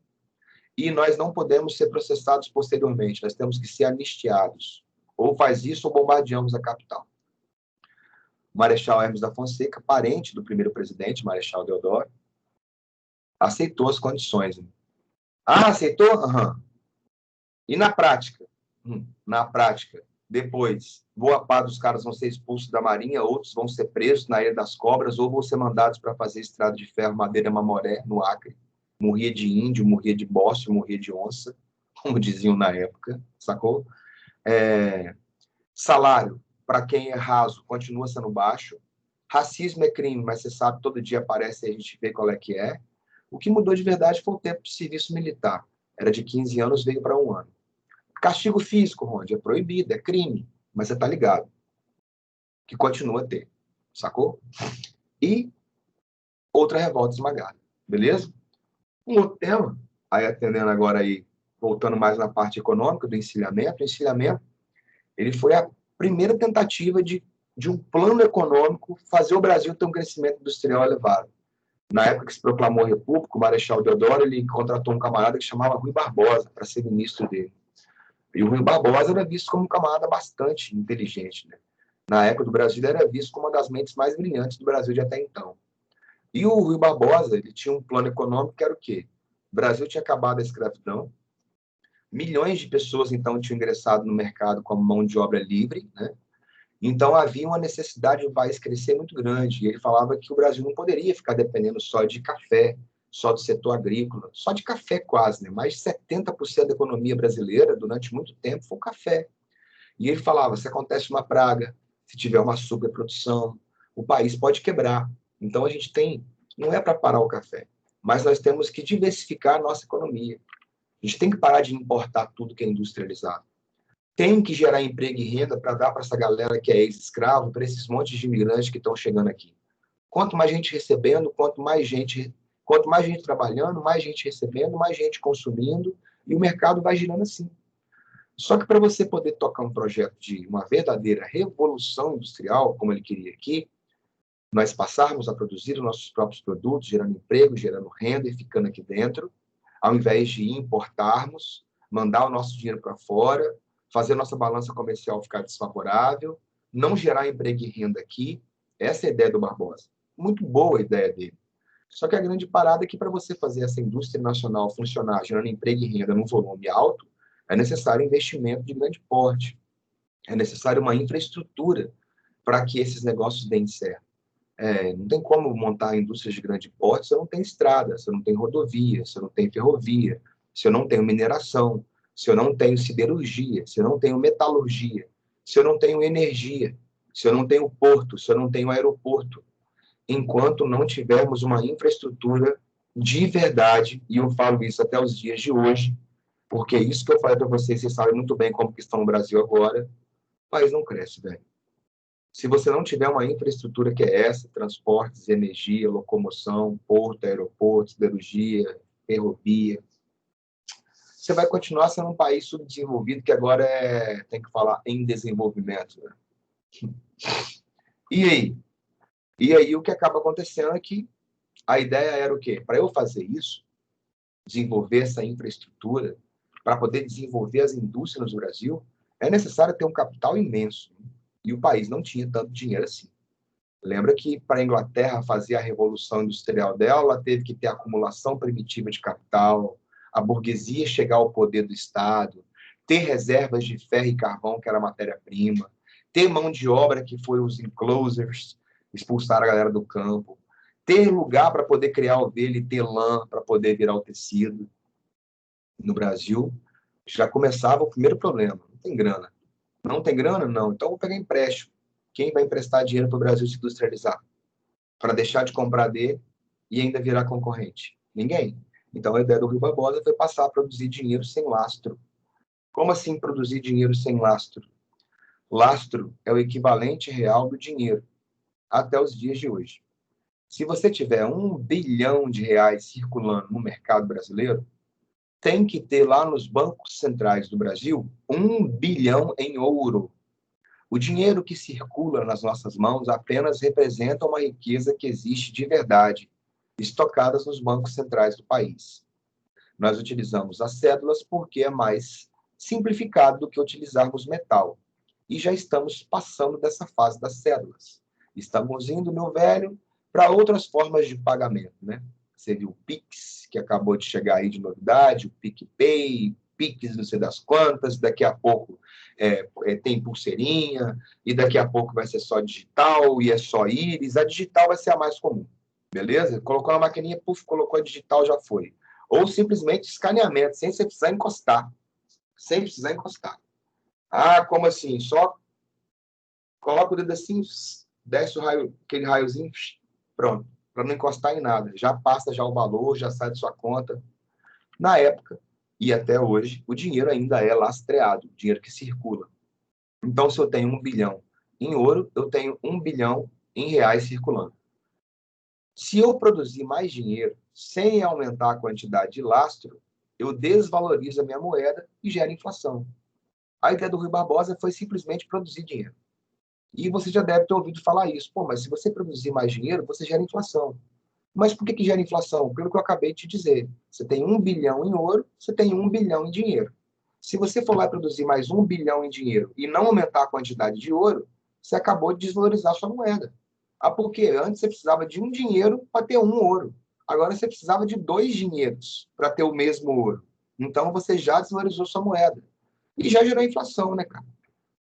e nós não podemos ser processados posteriormente, nós temos que ser anistiados. Ou faz isso ou bombardeamos a capital. O Marechal Hermes da Fonseca, parente do primeiro presidente, Marechal Deodoro, aceitou as condições. Ah, aceitou? Aham. E na prática? Na prática, depois, boa parte dos caras vão ser expulsos da Marinha, outros vão ser presos na Ilha das Cobras, ou vão ser mandados para fazer estrada de ferro, Madeira Mamoré, no Acre. Morria de índio, morria de bócio, morria de onça, como diziam na época, sacou? Salário, para quem é raso, continua sendo baixo. Racismo é crime, mas você sabe, todo dia aparece e a gente vê qual é que é. O que mudou de verdade foi o tempo de serviço militar. Era de 15 anos, veio para 1 ano. Castigo físico, Ronde, é proibido, é crime, mas você tá ligado que continua a ter, sacou? E outra revolta esmagada, beleza? Um outro tema, aí atendendo agora aí, voltando mais na parte econômica do encilhamento, o encilhamento, ele foi a primeira tentativa de um plano econômico fazer o Brasil ter um crescimento industrial elevado. Na época que se proclamou a República, o Marechal Deodoro, ele contratou um camarada que chamava Rui Barbosa para ser ministro dele. E o Rui Barbosa era visto como um camarada bastante inteligente, né? Na época do Brasil, ele era visto como uma das mentes mais brilhantes do Brasil de até então. E o Rui Barbosa, ele tinha um plano econômico que era o quê? O Brasil tinha acabado a escravidão, milhões de pessoas, então, tinham ingressado no mercado como mão de obra livre, né? Então, havia uma necessidade do país crescer muito grande. E ele falava que o Brasil não poderia ficar dependendo só de café, só do setor agrícola, só de café quase, né? Mais de 70% da economia brasileira, durante muito tempo, foi o café. E ele falava, se acontece uma praga, se tiver uma superprodução, o país pode quebrar. Então, a gente tem, não é para parar o café, mas nós temos que diversificar a nossa economia. A gente tem que parar de importar tudo que é industrializado. Tem que gerar emprego e renda para dar para essa galera que é ex-escravo, para esses montes de imigrantes que estão chegando aqui. Quanto mais gente recebendo, quanto mais gente trabalhando, mais gente recebendo, mais gente consumindo, e o mercado vai girando assim. Só que para você poder tocar um projeto de uma verdadeira revolução industrial, como ele queria aqui, nós passarmos a produzir os nossos próprios produtos, gerando emprego, gerando renda e ficando aqui dentro, ao invés de importarmos, mandar o nosso dinheiro para fora, fazer a nossa balança comercial ficar desfavorável, não gerar emprego e renda aqui. Essa é a ideia do Barbosa. Muito boa a ideia dele. Só que a grande parada é que para você fazer essa indústria nacional funcionar, gerando emprego e renda num volume alto, é necessário investimento de grande porte. É necessário uma infraestrutura para que esses negócios deem certo. Não tem como montar indústrias de grande porte se eu não tenho estrada, se eu não tenho rodovia, se eu não tenho ferrovia, se eu não tenho mineração, se eu não tenho siderurgia, se eu não tenho metalurgia, se eu não tenho energia, se eu não tenho porto, se eu não tenho aeroporto. Enquanto não tivermos uma infraestrutura de verdade, e eu falo isso até os dias de hoje, porque isso que eu falei para vocês sabem muito bem como que estão no Brasil agora, o país não cresce, velho. Se você não tiver uma infraestrutura que é essa, transportes, energia, locomoção, porto, aeroporto, siderurgia, ferrovia, você vai continuar sendo um país subdesenvolvido que agora tem que falar em desenvolvimento. Né? E aí? E aí o que acaba acontecendo é que a ideia era o quê? Para eu fazer isso, desenvolver essa infraestrutura, para poder desenvolver as indústrias no Brasil, é necessário ter um capital imenso. E o país não tinha tanto dinheiro assim. Lembra que para a Inglaterra fazer a revolução industrial dela, ela teve que ter acumulação primitiva de capital, a burguesia chegar ao poder do Estado, ter reservas de ferro e carvão, que era matéria-prima, ter mão de obra, que foi os enclosures, expulsar a galera do campo, ter lugar para poder criar ovelha e ter lã para poder virar o tecido. No Brasil, já começava o primeiro problema, não tem grana. Não tem grana? Não. Então, vou pegar empréstimo. Quem vai emprestar dinheiro para o Brasil se industrializar? Para deixar de comprar dele e ainda virar concorrente? Ninguém. Então, a ideia do Rui Barbosa foi passar a produzir dinheiro sem lastro. Como assim produzir dinheiro sem lastro? Lastro é o equivalente real do dinheiro, até os dias de hoje. Se você tiver R$ 1 bilhão circulando no mercado brasileiro, tem que ter lá nos bancos centrais do Brasil 1 bilhão em ouro. O dinheiro que circula nas nossas mãos apenas representa uma riqueza que existe de verdade, estocadas nos bancos centrais do país. Nós utilizamos as cédulas porque é mais simplificado do que utilizarmos metal. E já estamos passando dessa fase das cédulas. Estamos indo, meu velho, para outras formas de pagamento, né? Você viu o Pix, que acabou de chegar aí de novidade, o PicPay, Pix não sei das quantas, daqui a pouco tem pulseirinha, e daqui a pouco vai ser só digital, e é só íris. A digital vai ser a mais comum, beleza? Colocou na maquininha, puf, colocou a digital, já foi. Ou simplesmente escaneamento, sem você precisar encostar. Sem precisar encostar. Ah, como assim? Só coloca o dedo assim, desce o raio, aquele raiozinho, pronto. Para não encostar em nada. Já passa já o valor, já sai de sua conta. Na época, e até hoje, o dinheiro ainda é lastreado, o dinheiro que circula. Então, se eu tenho 1 bilhão em ouro, eu tenho 1 bilhão em reais circulando. Se eu produzir mais dinheiro sem aumentar a quantidade de lastro, eu desvalorizo a minha moeda e gera inflação. A ideia do Rui Barbosa foi simplesmente produzir dinheiro. E você já deve ter ouvido falar isso. Pô, mas se você produzir mais dinheiro, você gera inflação. Mas por que gera inflação? Pelo que eu acabei de te dizer. Você tem 1 bilhão em ouro, você tem 1 bilhão em dinheiro. Se você for lá produzir mais 1 bilhão em dinheiro e não aumentar a quantidade de ouro, você acabou de desvalorizar a sua moeda. Ah, por quê? Antes você precisava de um dinheiro para ter um ouro. Agora você precisava de 2 dinheiros para ter o mesmo ouro. Então você já desvalorizou sua moeda. E já gerou inflação, né, cara?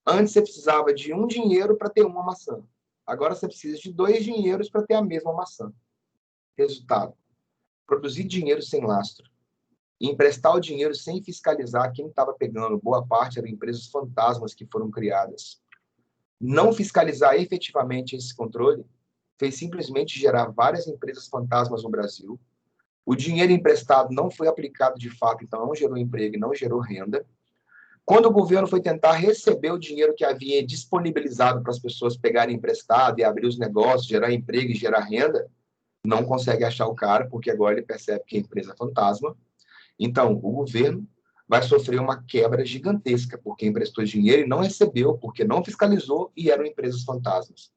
Antes você precisava de um dinheiro para ter uma maçã. Agora você precisa de 2 dinheiros para ter a mesma maçã. Resultado: produzir dinheiro sem lastro. E emprestar o dinheiro sem fiscalizar quem estava pegando. Boa parte eram empresas fantasmas que foram criadas. Não fiscalizar efetivamente esse controle fez simplesmente gerar várias empresas fantasmas no Brasil. O dinheiro emprestado não foi aplicado de fato, então não gerou emprego e não gerou renda. Quando o governo foi tentar receber o dinheiro que havia disponibilizado para as pessoas pegarem emprestado e abrir os negócios, gerar emprego e gerar renda, não consegue achar o cara, porque agora ele percebe que a empresa é fantasma. Então, o governo vai sofrer uma quebra gigantesca, porque emprestou dinheiro e não recebeu, porque não fiscalizou e eram empresas fantasmas.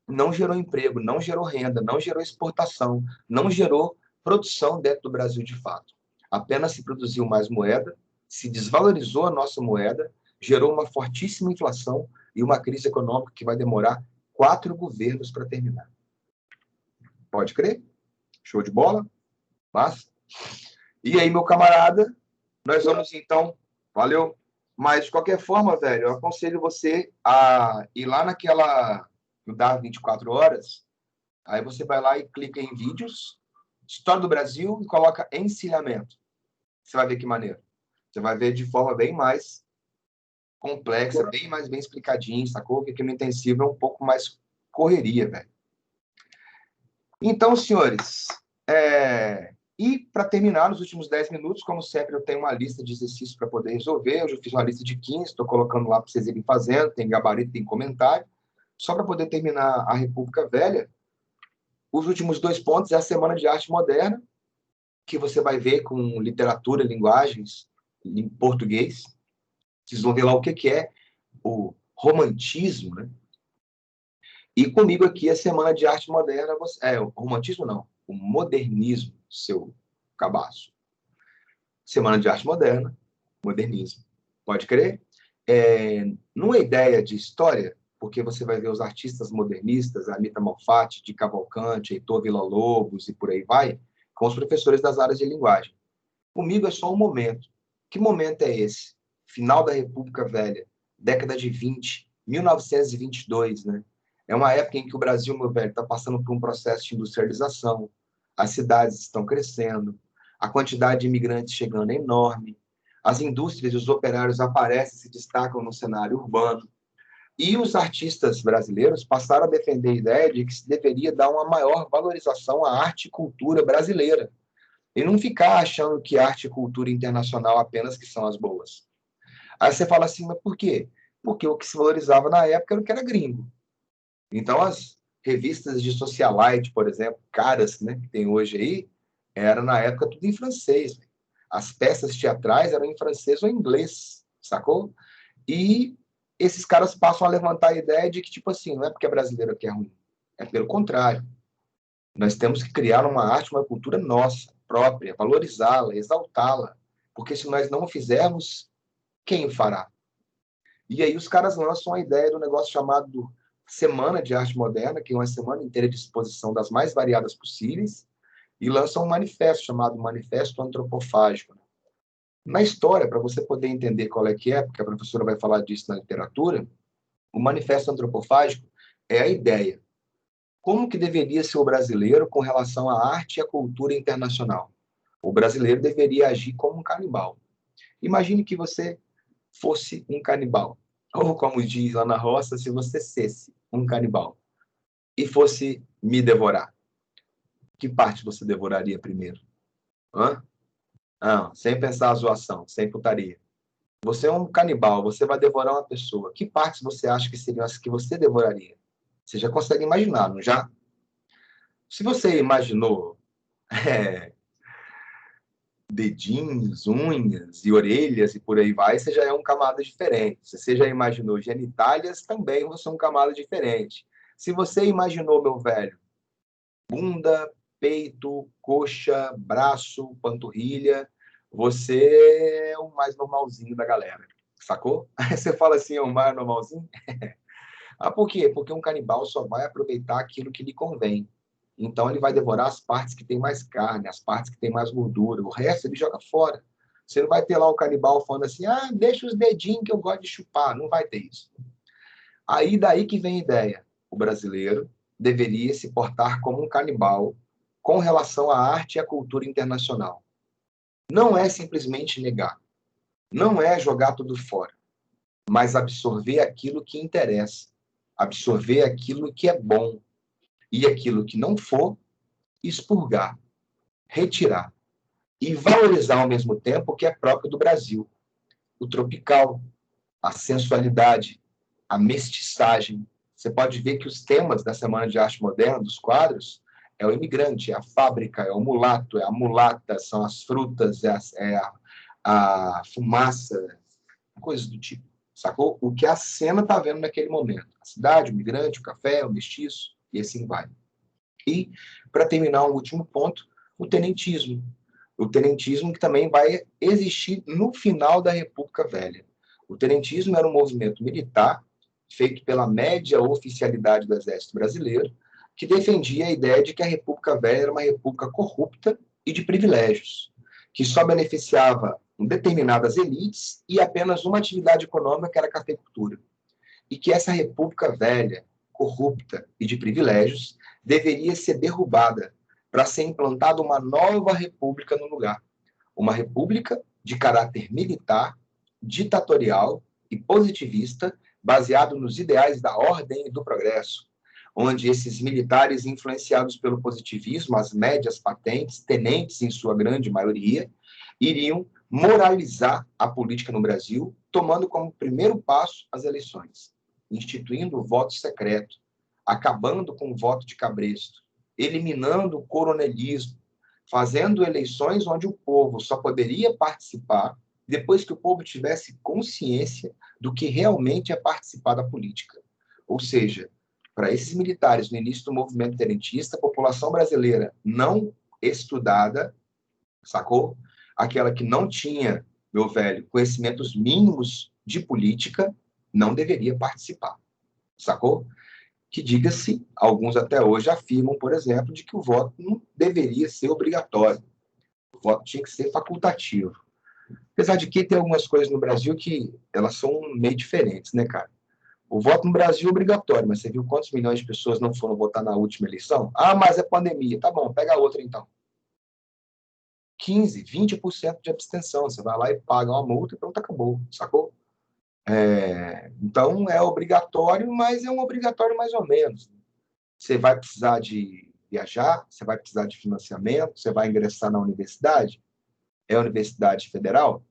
Não gerou emprego, não gerou renda, não gerou exportação, não gerou produção dentro do Brasil de fato. Apenas se produziu mais moeda, se desvalorizou a nossa moeda, gerou uma fortíssima inflação e uma crise econômica que vai demorar 4 governos para terminar. Pode crer? Show de bola? Massa? E aí, meu camarada, nós vamos então... Valeu? Mas, de qualquer forma, velho, eu aconselho você a ir lá no DAR 24 horas, aí você vai lá e clica em vídeos, História do Brasil, e coloca encilhamento. Você vai ver que maneiro. Você vai ver de forma bem mais complexa, bem mais bem explicadinho, sacou? Que aqui no intensivo é um pouco mais correria, velho. Então, senhores, E, para terminar, nos últimos 10 minutos, como sempre, eu tenho uma lista de exercícios para poder resolver. Hoje eu fiz uma lista de 15, estou colocando lá para vocês irem fazendo, tem gabarito, tem comentário. Só para poder terminar a República Velha, os últimos 2 pontos é a Semana de Arte Moderna, que você vai ver com literatura, linguagens em português. Vocês vão ver lá o que é o romantismo, né? E comigo aqui a Semana de Arte Moderna, o romantismo não, o modernismo, seu cabaço. Semana de Arte Moderna, modernismo. Pode crer? Numa ideia de história, porque você vai ver os artistas modernistas, Anita Malfatti, de Cavalcante, Heitor Villa-Lobos e por aí vai, com os professores das áreas de linguagem. Comigo é só um momento. Que momento é esse? Final da República Velha, década de 20, 1922, né? É uma época em que o Brasil, meu velho, está passando por um processo de industrialização, as cidades estão crescendo, a quantidade de imigrantes chegando é enorme, as indústrias e os operários aparecem, se destacam no cenário urbano, e os artistas brasileiros passaram a defender a ideia de que se deveria dar uma maior valorização à arte e cultura brasileira, e não ficar achando que arte e cultura internacional apenas que são as boas. Aí você fala assim, mas por quê? Porque o que se valorizava na época era o que era gringo. Então, as revistas de socialite, por exemplo, caras, né, que tem hoje aí, era na época tudo em francês. As peças teatrais eram em francês ou em inglês, sacou? E esses caras passam a levantar a ideia de que, tipo assim, não é porque é brasileiro que é ruim. É pelo contrário. Nós temos que criar uma arte, uma cultura nossa, própria, valorizá-la, exaltá-la. Porque se nós não o fizermos, quem o fará? E aí os caras lançam a ideia do negócio chamado Semana de Arte Moderna, que é uma semana inteira de exposição das mais variadas possíveis, e lançam um manifesto chamado Manifesto Antropofágico. Na história, para você poder entender qual é que é, porque a professora vai falar disso na literatura, o Manifesto Antropofágico é a ideia. Como que deveria ser o brasileiro com relação à arte e à cultura internacional? O brasileiro deveria agir como um canibal. Imagine que você fosse um canibal. Ou, como diz lá na roça, se você fosse um canibal e fosse me devorar, que parte você devoraria primeiro? Hã? Ah, sem pensar a zoação, sem putaria. Você é um canibal, você vai devorar uma pessoa. Que partes você acha que seriam as que você devoraria? Você já consegue imaginar, não já? Se você imaginou é, dedinhos, unhas e orelhas e por aí vai, você já é um camada diferente. Se você já imaginou genitálias, também você é um camada diferente. Se você imaginou, meu velho, bunda, peito, coxa, braço, panturrilha, você é o mais normalzinho da galera, sacou? Aí você fala assim, é o mais normalzinho? Ah, por quê? Porque um canibal só vai aproveitar aquilo que lhe convém. Então, ele vai devorar as partes que têm mais carne, as partes que têm mais gordura. O resto, ele joga fora. Você não vai ter lá um canibal falando assim, ah, deixa os dedinhos que eu gosto de chupar. Não vai ter isso. Aí, daí que vem a ideia. O brasileiro deveria se portar como um canibal com relação à arte e à cultura internacional. Não é simplesmente negar. Não é jogar tudo fora. Mas absorver aquilo que interessa. Absorver aquilo que é bom. E aquilo que não for, expurgar, retirar e valorizar ao mesmo tempo o que é próprio do Brasil. O tropical, a sensualidade, a mestiçagem. Você pode ver que os temas da Semana de Arte Moderna, dos quadros, é o imigrante, é a fábrica, é o mulato, é a mulata, são as frutas, a fumaça, coisas do tipo. Sacou? O que a cena está vendo naquele momento. A cidade, o migrante, o café, o mestiço, e assim vai. E, para terminar, um último ponto, o tenentismo. O tenentismo que também vai existir no final da República Velha. O tenentismo era um movimento militar feito pela média oficialidade do Exército Brasileiro, que defendia a ideia de que a República Velha era uma república corrupta e de privilégios, que só beneficiava determinadas elites e apenas uma atividade econômica, que era a cafeicultura. E que essa República Velha, corrupta e de privilégios, deveria ser derrubada para ser implantada uma nova república no lugar. Uma república de caráter militar, ditatorial e positivista, baseado nos ideais da ordem e do progresso. onde esses militares influenciados pelo positivismo, as médias patentes, tenentes em sua grande maioria, iriam moralizar a política no Brasil, tomando como primeiro passo as eleições, instituindo o voto secreto, acabando com o voto de cabresto, eliminando o coronelismo, fazendo eleições onde o povo só poderia participar depois que o povo tivesse consciência do que realmente é participar da política. Ou seja, para esses militares no início do movimento tenentista, a população brasileira não estudada, sacou? Aquela que não tinha, meu velho, conhecimentos mínimos de política, não deveria participar, sacou? Que, diga-se, alguns até hoje afirmam, por exemplo, de que o voto não deveria ser obrigatório. O voto tinha que ser facultativo. Apesar de que tem algumas coisas no Brasil que elas são meio diferentes, né, cara? O voto no Brasil é obrigatório, mas você viu quantos milhões de pessoas não foram votar na última eleição? Ah, mas é pandemia. Tá bom, pega outra então. 15, 20% de abstenção. Você vai lá e paga uma multa e pronto, acabou, sacou? Então, é obrigatório, mas é um obrigatório mais ou menos. Você vai precisar de viajar, você vai precisar de financiamento, você vai ingressar na universidade, é a Universidade Federal,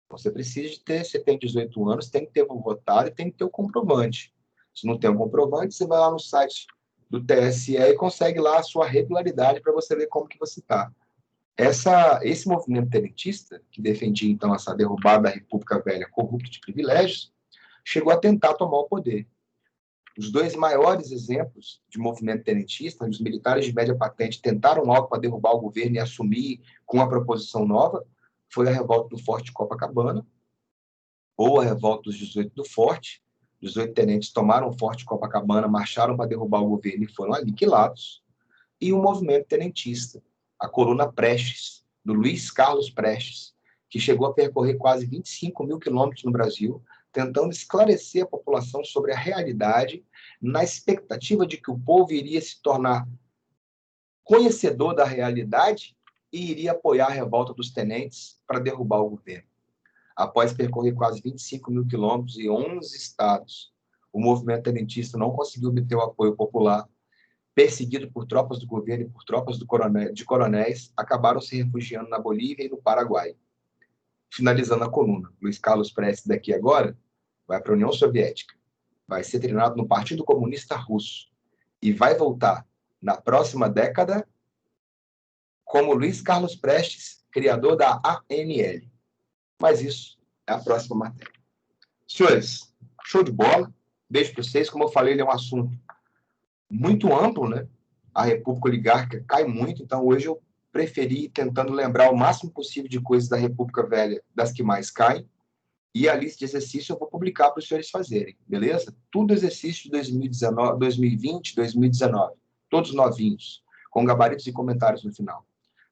você precisa de ter, você tem 18 anos, tem que ter um votar e tem que ter o comprovante. Se não tem o comprovante, você vai lá no site do TSE e consegue lá a sua regularidade para você ver como que você está. Esse movimento tenentista, que defendia, então, essa derrubada da República Velha corrupta de privilégios, chegou a tentar tomar o poder. Os dois maiores exemplos de movimento tenentista, os militares de média patente tentaram algo para derrubar o governo e assumir com uma proposição nova, foi a revolta do Forte de Copacabana, ou a revolta dos 18 do Forte. 18 tenentes tomaram o Forte de Copacabana, marcharam para derrubar o governo e foram aniquilados. E o movimento tenentista, a coluna Prestes, do Luiz Carlos Prestes, que chegou a percorrer quase 25 mil quilômetros no Brasil, tentando esclarecer a população sobre a realidade, na expectativa de que o povo iria se tornar conhecedor da realidade e iria apoiar a revolta dos tenentes para derrubar o governo. Após percorrer quase 25 mil quilômetros e 11 estados, o movimento tenentista não conseguiu obter o apoio popular. Perseguido por tropas do governo e por tropas de coronéis, acabaram se refugiando na Bolívia e no Paraguai. Finalizando a coluna, Luiz Carlos Prestes daqui agora vai para a União Soviética, vai ser treinado no Partido Comunista Russo e vai voltar na próxima década como Luiz Carlos Prestes, criador da ANL. Mas isso é a próxima matéria. Senhores, show de bola. Beijo para vocês. Como eu falei, ele é um assunto muito amplo, né? A República Oligárquica cai muito, então hoje eu preferi tentando lembrar o máximo possível de coisas da República Velha, das que mais caem, e a lista de exercícios eu vou publicar para os senhores fazerem, beleza? Tudo exercício de 2019, 2020, 2019, todos novinhos, com gabaritos e comentários no final.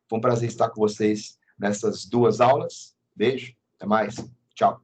Foi um prazer estar com vocês nessas duas aulas. Beijo, até mais, tchau.